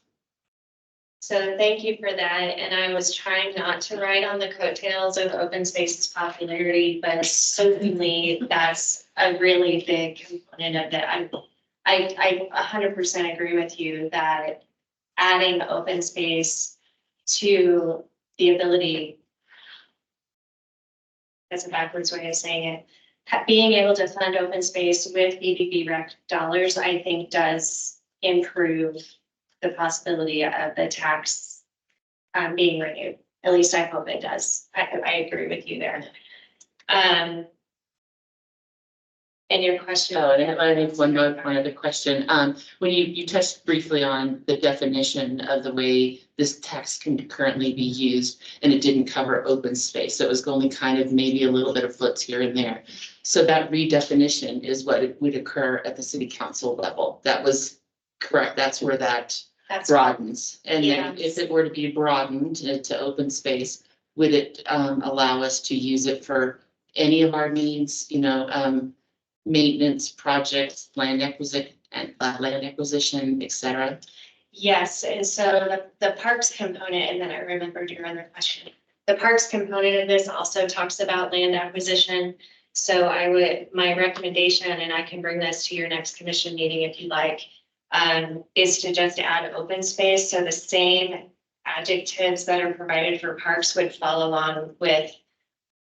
So thank you for that. And I was trying not to ride on the coattails of open space's popularity, but certainly that's a really big component of that. I 100% agree with you that adding open space to the ability, that's a backwards way of saying it, being able to fund open space with BBB rec dollars, I think does improve the possibility of the tax being renewed. At least I hope it does. I agree with you there. And your question. Oh, and I have one other question. When you touched briefly on the definition of the way this tax can currently be used, and it didn't cover open space, so it was only kind of maybe a little bit of flips here and there. So that redefinition is what it would occur at the city council level. That was correct. That's where that's broadens. And then if it were to be broadened to open space, would it allow us to use it for any of our needs? You know, maintenance projects, land acquisition, et cetera? Yes, and so the parks component, and then I remembered your other question. The parks component of this also talks about land acquisition. So my recommendation, and I can bring this to your next commission meeting if you like, is to just add open space. So the same adjectives that are provided for parks would follow along with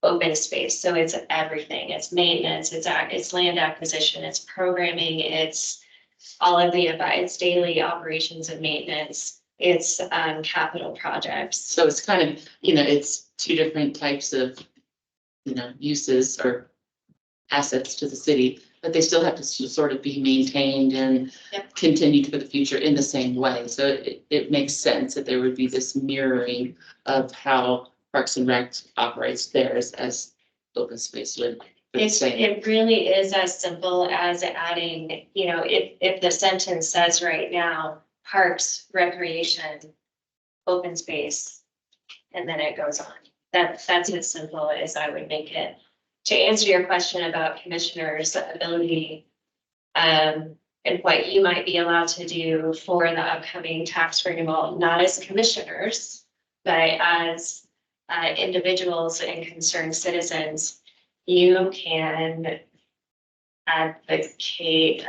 open space. So it's everything. It's maintenance, it's land acquisition, it's programming, it's all of the above. It's daily operations and maintenance. It's capital projects. So it's kind of, it's two different types of, uses or assets to the city, but they still have to sort of be maintained and continued for the future in the same way. So it makes sense that there would be this mirroring of how Parks and Rec operates theirs as open space would. It really is as simple as adding, if the sentence says right now, parks, recreation, open space, and then it goes on. That's as simple as I would make it. To answer your question about commissioners' ability and what you might be allowed to do for the upcoming tax renewal, not as commissioners, but as individuals and concerned citizens, you can advocate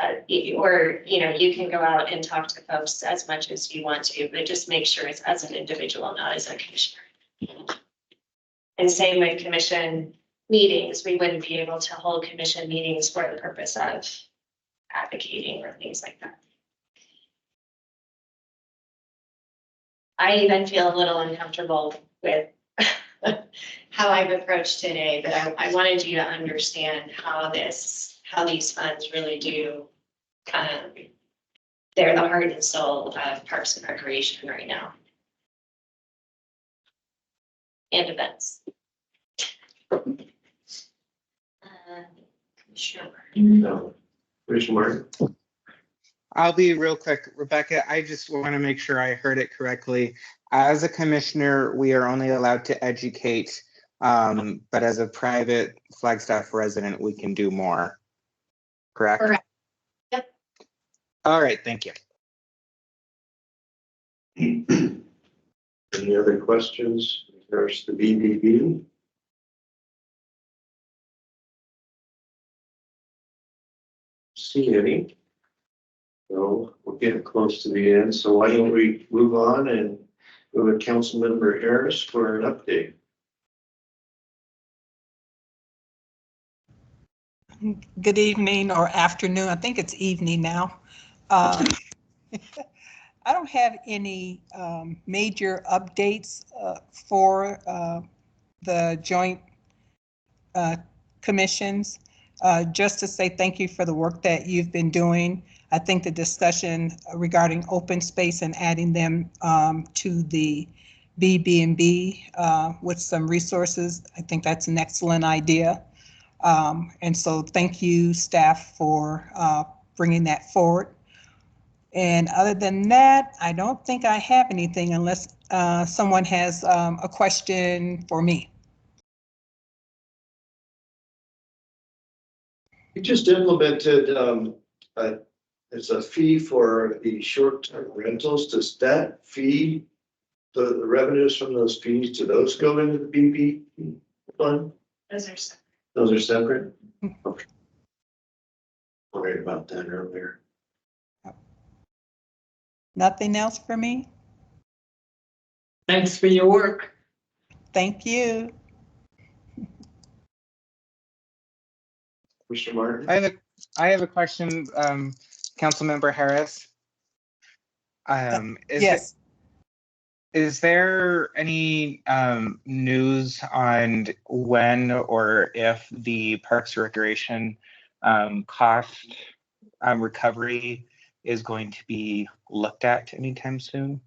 or, you can go out and talk to folks as much as you want to, but just make sure it's as an individual, not as a commissioner. And same with commission meetings. We wouldn't be able to hold commission meetings for the purpose of advocating or things like that. I even feel a little uncomfortable with how I've approached today, but I wanted you to understand how these funds really do. They're the heart and soul of Parks and Recreation right now. And events. Commissioner Martin. I'll be real quick. Rebecca, I just want to make sure I heard it correctly. As a commissioner, we are only allowed to educate, but as a private Flagstaff resident, we can do more. Correct? Correct. Yep. All right, thank you. Any other questions in regards to BBB? See any? No, we're getting close to the end, so why don't we move on and go with Councilmember Harris for an update. Good evening or afternoon. I think it's evening now. I don't have any major updates for the joint commissions. Just to say thank you for the work that you've been doing. I think the discussion regarding open space and adding them to the BB&B with some resources, I think that's an excellent idea. And so thank you, staff, for bringing that forward. And other than that, I don't think I have anything unless someone has a question for me. We just implemented it's a fee for the short-term rentals. Does that fee, the revenues from those fees, do those go into the BP fund? Those are separate. Those are separate? Okay. Worried about that earlier. Nothing else for me? Thanks for your work. Thank you. Mr. Martin? I have a question, Councilmember Harris. Yes. Is there any news on when or if the Parks and Recreation cost recovery is going to be looked at anytime soon?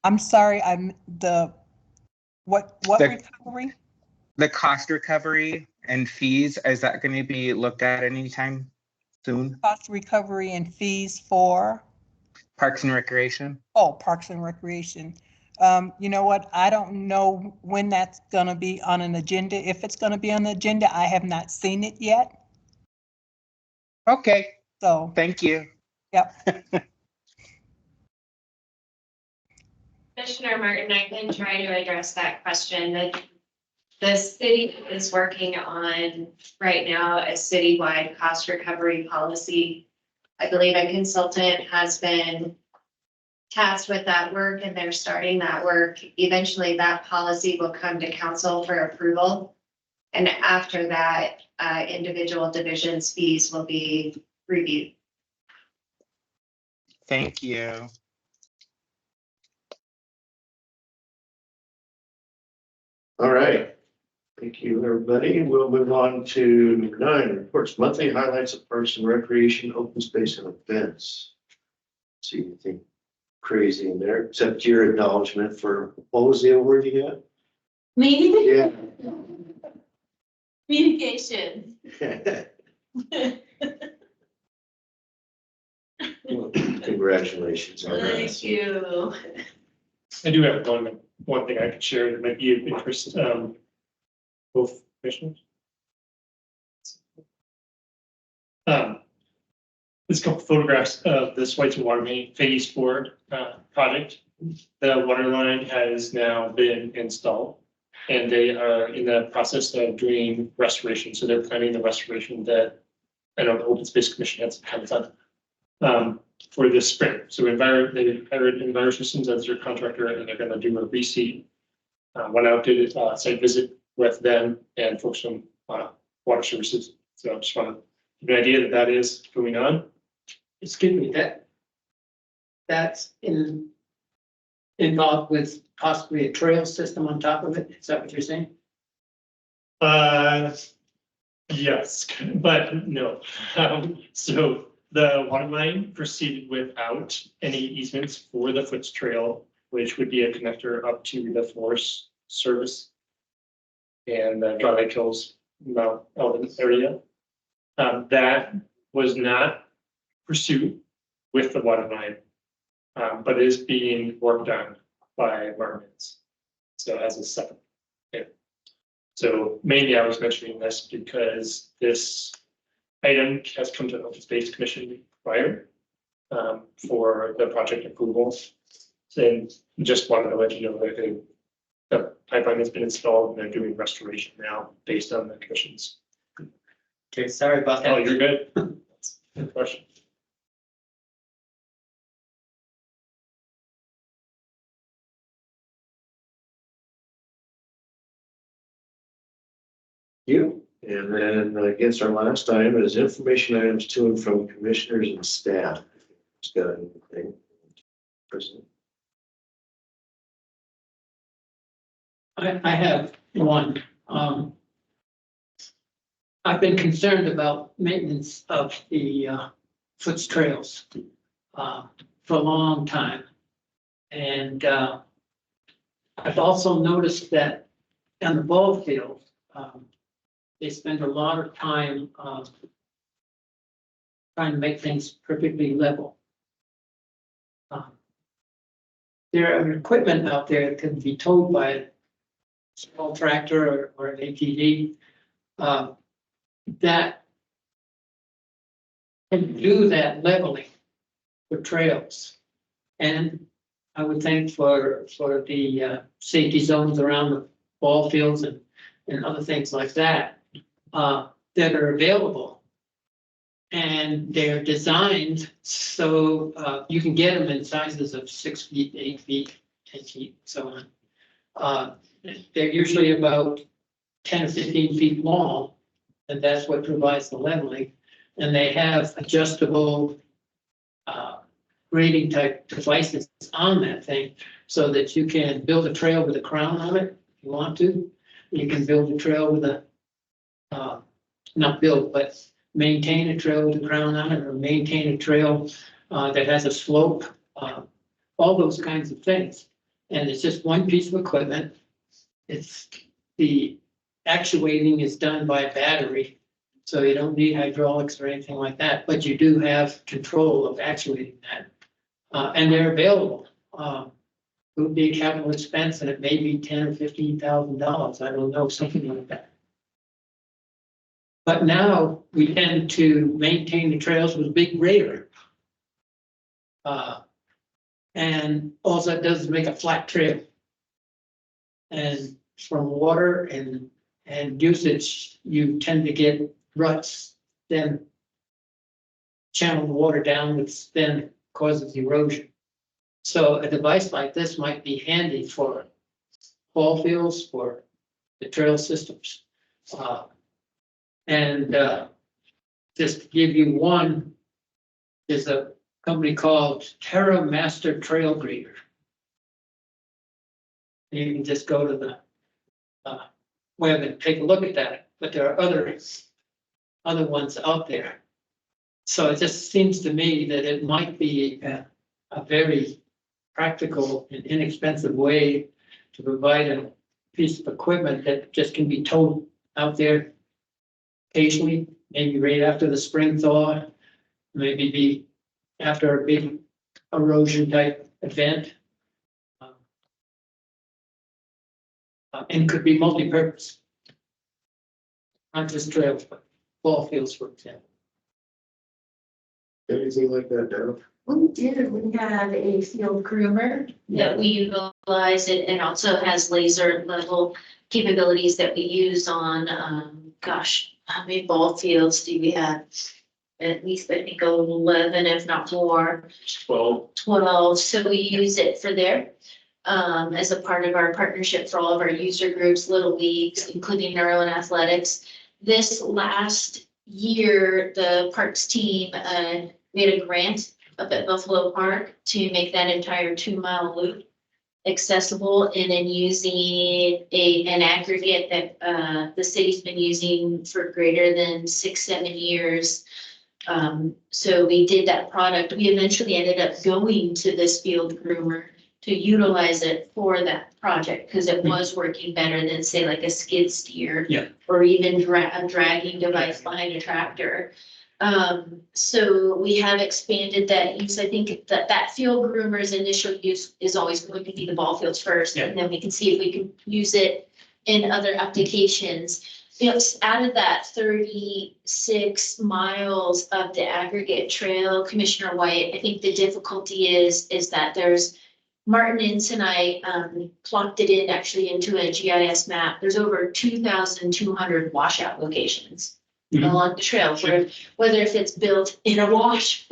I'm sorry, what The- recovery? The cost recovery and fees, is that going to be looked at anytime soon? Cost recovery and fees for? Parks and Recreation? Oh, Parks and Recreation. You know what? I don't know when that's gonna be on an agenda. If it's gonna be on the agenda, I have not seen it yet. Okay, So, thank you. yep. Commissioner Martin, I can try to address that question. The city is working on right now a citywide cost recovery policy. I believe a consultant has been tasked with that work and they're starting that work. Eventually that policy will come to council for approval. And after that, individual divisions fees will be reviewed. Thank you. All right. Thank you, everybody. We'll move on to 9, reports, monthly highlights of Parks and Recreation, open space and events. See anything crazy in there, except your acknowledgement for, what was the award you got? Me? Yeah. Communication. Congratulations on Thank that. you. I do have one thing I could share that might be of interest, both commissioners. There's a couple photographs of the Schweitzer Water Main Phase 4 project. The water line has now been installed and they are in the process of doing restoration. So they're planning the restoration that I know the Open Space Commission had some comments on for this spring. So they hired Enviro Systems as their contractor and they're going to do a reseed. Went out, did a site visit with them and folks from water services. So I just want to give you an idea that is going on. Excuse me, that's involved with possibly a trail system on top of it. Is that what you're saying? Yes, but no. So the water line proceeded without any easements for the Foots Trail, which would be a connector up to the Forest Service and the Dry Lake Hills Mount Elvin area. That was not pursued with the water line, but is being worked on by Martins. So as a separate. Yeah. So mainly I was mentioning this because this item has come to the Open Space Commission prior for the project approvals. And just wanted to let you know that the pipeline has been installed and they're doing restoration now based on the commission's. Okay, sorry about that. Oh, you're good. Good question. You. And then I guess our last item is information items to and from commissioners and staff. Just got anything? President? I have one. I've been concerned about maintenance of the Foots Trails for a long time. And I've also noticed that on the ball field, they spend a lot of time trying to make things perfectly level. There are equipment out there that can be towed by a small tractor or an ATV that can do that leveling. for trails. And I would think for the safety zones around the ball fields and other things like that, that are available. And they're designed so you can get them in sizes of 6 feet, 8 feet, 10 feet, so on. They're usually about 10 or 15 feet long, and that's what provides the leveling. And they have adjustable grading type devices on that thing so that you can build a trail with a crown on it if you want to. You can build a trail with a, not build, but maintain a trail with a crown on it, or maintain a trail that has a slope, all those kinds of things. And it's just one piece of equipment. It's the actuating is done by a battery, so you don't need hydraulics or anything like that, but you do have control of actuating that. And they're available. It would be a capital expense, and it may be $10,000 or $15,000. I don't know, something like that. But now we tend to maintain the trails with a big grader. And all that does is make a flat trail. And from water and usage, you tend to get ruts, then channel the water down, which then causes erosion. So a device like this might be handy for ball fields, for the trail systems. Just to give you one, there's a company called Terra Master Trail Grader. You can just go to the web and take a look at that, but there are other ones out there. So it just seems to me that it might be a very practical and inexpensive way to provide a piece of equipment that just can be towed out there occasionally, maybe right after the spring thaw, maybe be after a big erosion type event. And could be multi-purpose. Not just trails, but ball fields, for example. Anything like that, Darryl? We did, we have a field groomer that we utilize it and also has laser level capabilities that we use on, how many ball fields do we have? At least I think 11, if not more. 12, so we use it for there. As a part of our partnership for all of our user groups, little leagues, including neuro and athletics. This last year, the parks team made a grant up at Buffalo Park to make that entire 2-mile loop accessible, and then using an aggregate that the city's been using for greater than 6-7 years. So we did that product. We eventually ended up going to this field groomer to utilize it for that project because it was working better than, say, like a skid steer. Yeah. Or even a dragging device behind a tractor. So we have expanded that use. I think that field groomer's initial use is always going to be the ball fields first, and then we can see if we can use it in other applications. You know, out of that 36 miles of the aggregate trail, Commissioner White, I think the difficulty is that there's Martin Ince and I plopped it in actually into a GIS map. There's over 2,200 washout locations along the trail, whether if it's built in a wash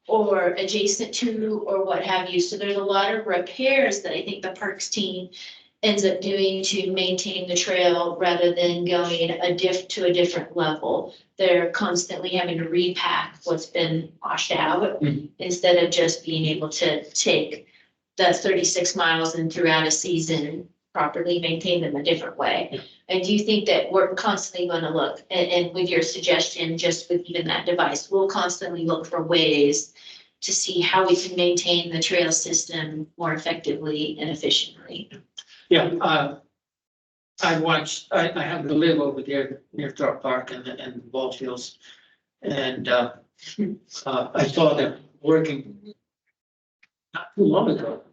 or adjacent to or what have you. So there's a lot of repairs that I think the parks team ends up doing to maintain the trail rather than going to a different level. They're constantly having to repack what's been washed out instead of just being able to take the 36 miles and throughout a season properly maintain them a different way. I do think that we're constantly going to look, and with your suggestion, just with even that device, we'll constantly look for ways to see how we can maintain the trail system more effectively and efficiently. Yeah, I happen to live over there near Thorpe Park and the ball fields. And I saw them working not too long ago,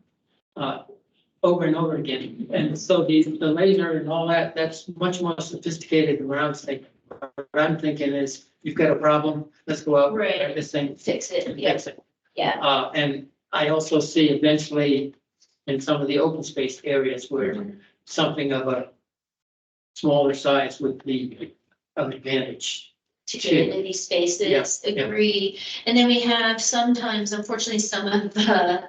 over and over again. And so the laser and all that, that's much more sophisticated than what I'm thinking. What I'm thinking is, you've got a problem, let's go out, Right. try this thing. Fix it, and yeah. fix it. Yeah, And I also see eventually in some of the open space areas where something of a smaller size would be of advantage. to community spaces, Yeah, yeah. agree. And then we have sometimes, unfortunately, some of the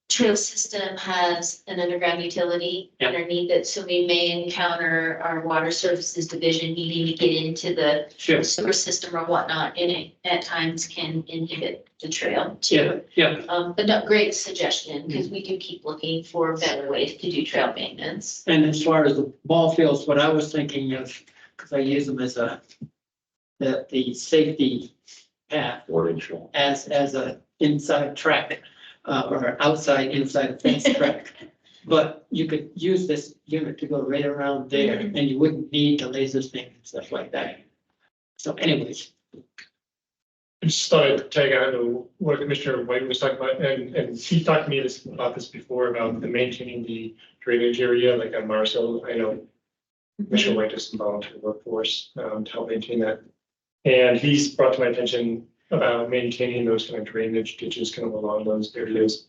trail system has an underground utility Yeah. underneath it, so we may encounter our water services division needing to get into the Sure. sewer system or whatnot, and it at times can inhibit the trail too. Yeah, But no, great suggestion, because we do keep looking for better ways to do trail maintenance. and as far as the ball fields, what I was thinking of, because I use them as the safety path as a inside track, or outside inside fence track. But you could use this unit to go right around there, and you wouldn't need the laser thing and stuff like that. So anyways, I just thought I'd tag on to what Commissioner White was talking about, and he talked to me about this before, about the maintaining the drainage area, like on Mars Hill. I know Commissioner White does some volunteer workforce to help maintain that. And he's brought to my attention about maintaining those kind of drainage ditches kind of along those areas.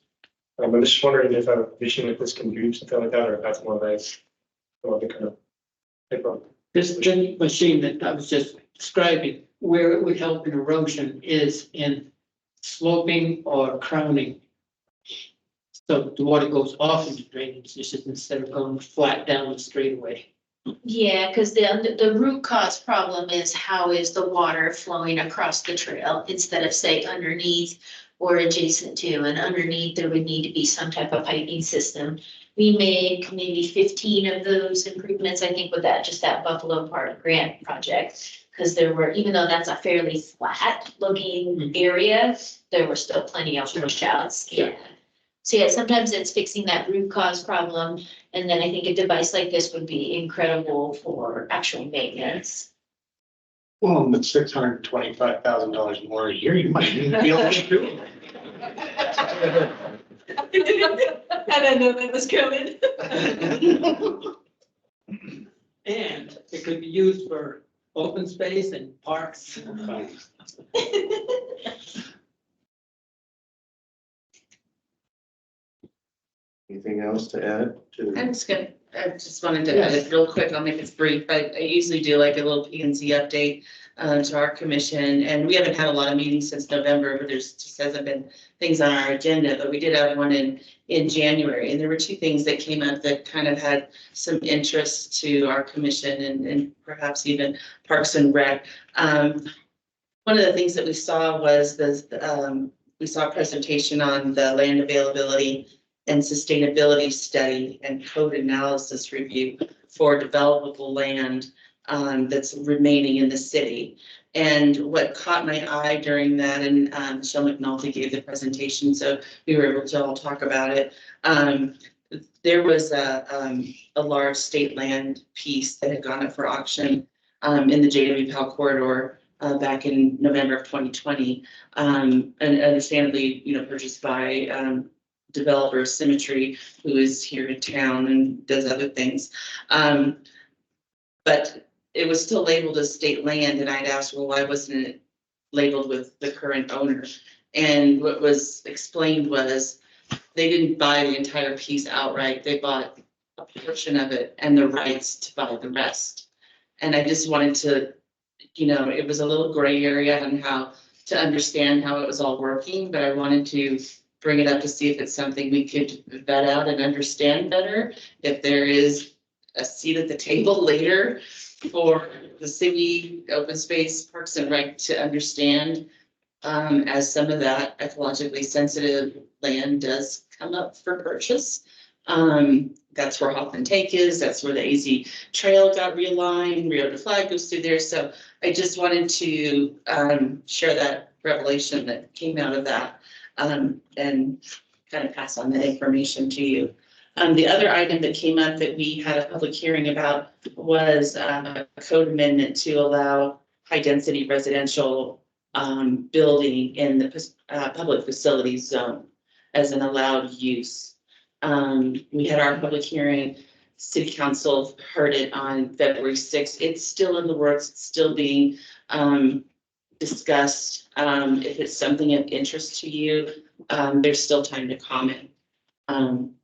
I'm just wondering if a vision like this can do something like that, or if that's more like the kind of type of. this machine that I was just describing, where it would help in erosion is in sloping or crowning. So the water goes off into drainage ditches instead of going flat down the straightaway. Yeah, because the root cause problem is how is the water flowing across the trail instead of say underneath or adjacent to, and underneath there would need to be some type of piping system. We made maybe 15 of those improvements, I think, with that Buffalo Park grant project. Because there were, even though that's a fairly flat looking area, there were still plenty of washouts. Yeah. So yeah, sometimes it's fixing that root cause problem. And then I think a device like this would be incredible for actual maintenance. Well, with $625,000 more a year, you might even be able to do it. I don't know that was coming. And it could be used for open space and parks. Anything else to add to? I just wanted to add it real quick. I'll make it brief. I usually do like a little P&Z update to our commission, and we haven't had a lot of meetings since November, but there's just hasn't been things on our agenda, but we did have one in January, and there were two things that came up that kind of had some interest to our commission and perhaps even Parks and Rec. One of the things that we saw was we saw a presentation on the land availability and sustainability study and code analysis review for developable land that's remaining in the city. And what caught my eye during that, and Michelle McNulty gave the presentation, so we were able to all talk about it. There was a large state land piece that had gone up for auction in the JW Powell corridor back in November of 2020, and understandably, purchased by developer Symmetry, who is here in town and does other things. But it was still labeled as state land, and I'd asked, well, why wasn't it labeled with the current owner? And what was explained was they didn't buy the entire piece outright. They bought a portion of it and the rights to buy the rest. And I just wanted to, it was a little gray area on how to understand how it was all working, but I wanted to bring it up to see if it's something we could vet out and understand better. If there is a seat at the table later for the city, open space, Parks and Rec to understand, as some of that ecologically sensitive land does come up for purchase. That's where Hoffman Tank is. That's where the AZ Trail got realigned. Rio de Flag goes through there. So I just wanted to share that revelation that came out of that. And kind of pass on that information to you. The other item that came up that we had a public hearing about was a code amendment to allow high density residential building in the public facilities zone as an allowed use. We had our public hearing. City Council heard it on February 6th. It's still in the works. It's still being discussed. If it's something of interest to you, there's still time to comment.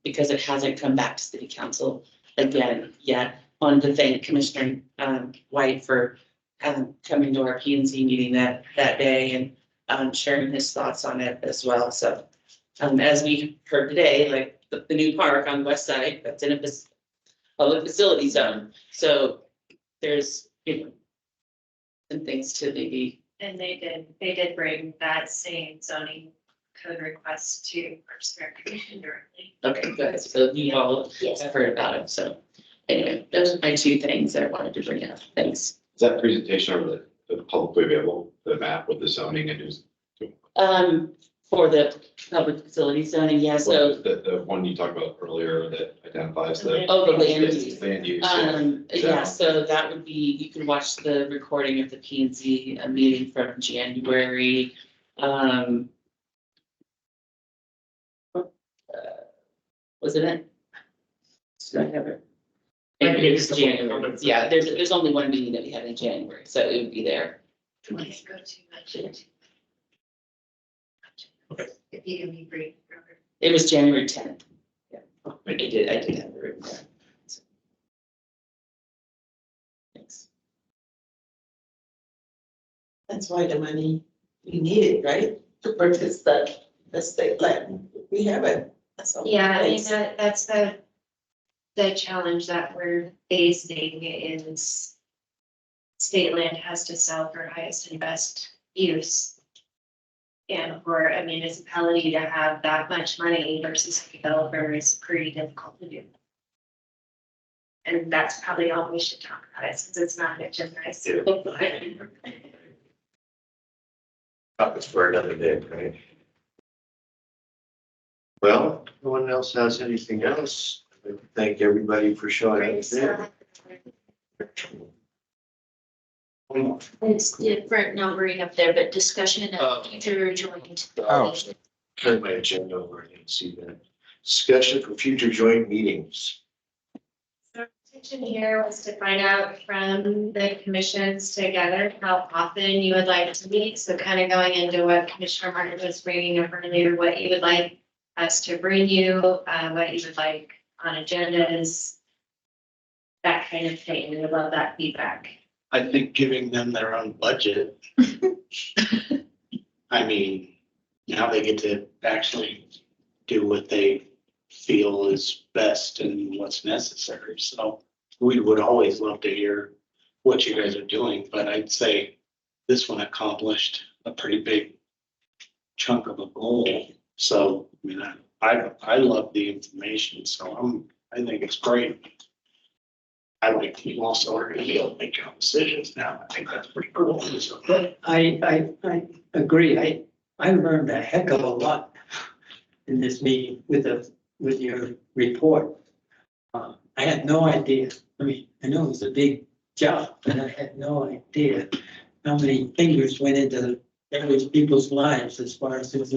Because it hasn't come back to city council again yet. Wanted to thank Commissioner White for coming to our P and Z meeting that day and sharing his thoughts on it as well. So as we heard today, like the new park on the west side, that's in a public facility zone. So there's, some things to maybe. And they did bring that same zoning code request to Parks and Recreation directly. Okay, good. So you all Yes. have heard about it. So anyway, those are my two things that I wanted to bring up. Thanks. Is that presentation over the publicly available, the map with the zoning and who's? For the public facility zoning, yeah, so. The one you talked about earlier that identifies the. Oh, the land use. Land use. Yeah, so that would be, you can watch the recording of the P and Z meeting from January. Was it? Did I have it? It was January. Yeah, there's only one meeting that we had in January, so it would be there. Don't go too much into. If you can be brief. Robert. It was January 10th. Yeah, I did have it written down. So. Thanks. That's why the money, we need it, right? To purchase the state land. We have it. That's all. Yeah, I mean, that's the challenge that we're facing is state land has to sell for highest and best use. And for a municipality to have that much money versus a developer is pretty difficult to do. And that's probably all we should talk about it since it's not an agenda. Topics for another day, right? Well, no one else has anything else. I'd like to thank everybody for showing up today. It's different numbering up there, but discussion Oh. of future joint. Oh. Turn my agenda over, I didn't see that. Discussion for future joint meetings. Our intention here was to find out from the commissions together how often you would like to meet. So kind of going into what Commissioner Martin was bringing up earlier, what you would like us to bring you, what you would like on agendas, that kind of thing. We would love that feedback. I think giving them their own budget. I mean, now they get to actually do what they feel is best and what's necessary. So we would always love to hear what you guys are doing, but I'd say this one accomplished a pretty big chunk of a goal. So, I mean, I love the information, so I think it's great. I like you also are gonna be able to make your own decisions now. I think that's pretty cool. So, I agree. I learned a heck of a lot in this meeting with your report. I had no idea. I mean, I know it was a big job, but I had no idea how many fingers went into average people's lives as far as this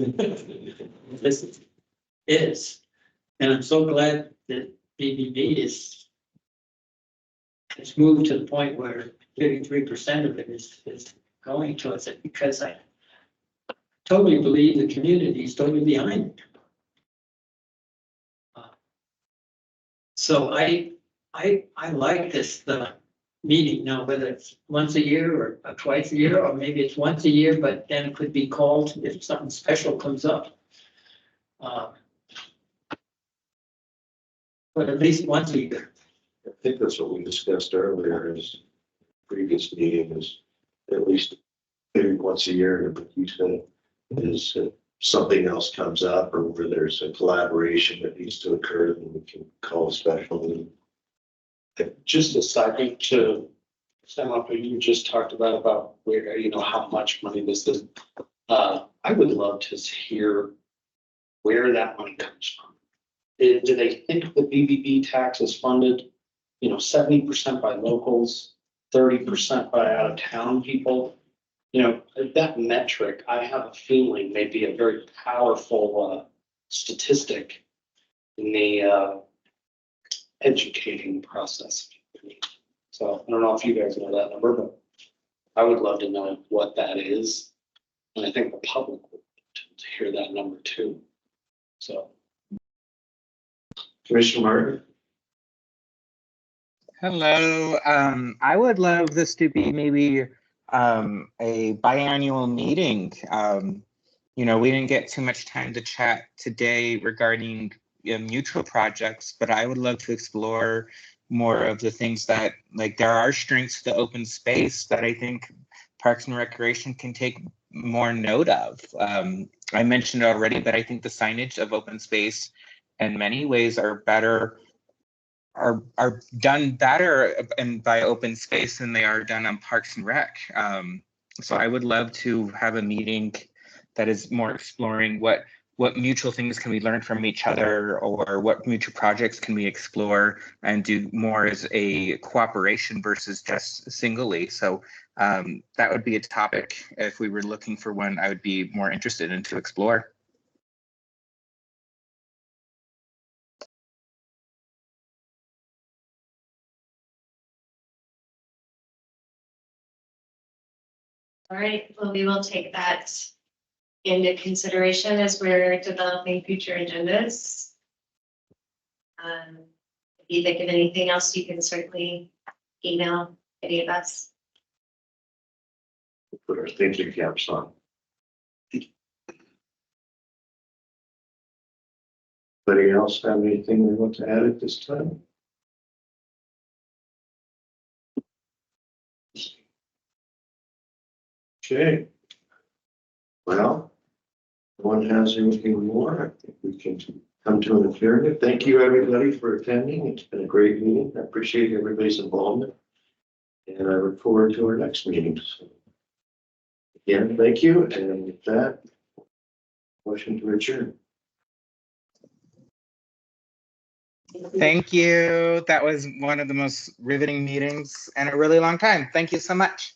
is. And I'm so glad that BBB it's moved to the point where 53% of it is going towards it, because I totally believe the community is totally behind it. So I like this, the meeting now, whether it's once a year or twice a year, or maybe it's once a year, but then it could be called if something special comes up. But at least once a year. I think that's what we discussed earlier is previous meeting is at least maybe once a year, but you said is something else comes up or where there's a collaboration that needs to occur, then we can call a special meeting. just a second to sum up what you just talked about where, how much money this is. I would love to hear where that money comes from. Do they think the BBB tax is funded, 70% by locals, 30% by out of town people? That metric, I have a feeling may be a very powerful statistic in the educating process. So I don't know if you guys know that number, but I would love to know what that is. And I think the public would to hear that number too. So. Commissioner Martin? Hello. I would love this to be maybe a biannual meeting. You know, we didn't get too much time to chat today regarding mutual projects, but I would love to explore more of the things that, like, there are strengths to open space that I think Parks and Recreation can take more note of. I mentioned it already, but I think the signage of open space in many ways are better, are done better and by open space than they are done on Parks and Rec. So I would love to have a meeting that is more exploring what mutual things can we learn from each other, or what mutual projects can we explore and do more as a cooperation versus just singly. So that would be a topic, if we were looking for one, I would be more interested in to explore. All right, well, we will take that into consideration as we're developing future agendas. If you think of anything else, you can certainly email any of us. Put our thinking caps on. Anybody else have anything they want to add at this time? Okay. Well, if no one has anything more, I think we can come to an adjournment. Thank you, everybody, for attending. It's been a great meeting. I appreciate everybody's involvement. And I look forward to our next meeting. So, again, thank you. And with that, motion to adjourn. Thank you. That was one of the most riveting meetings in a really long time. Thank you so much.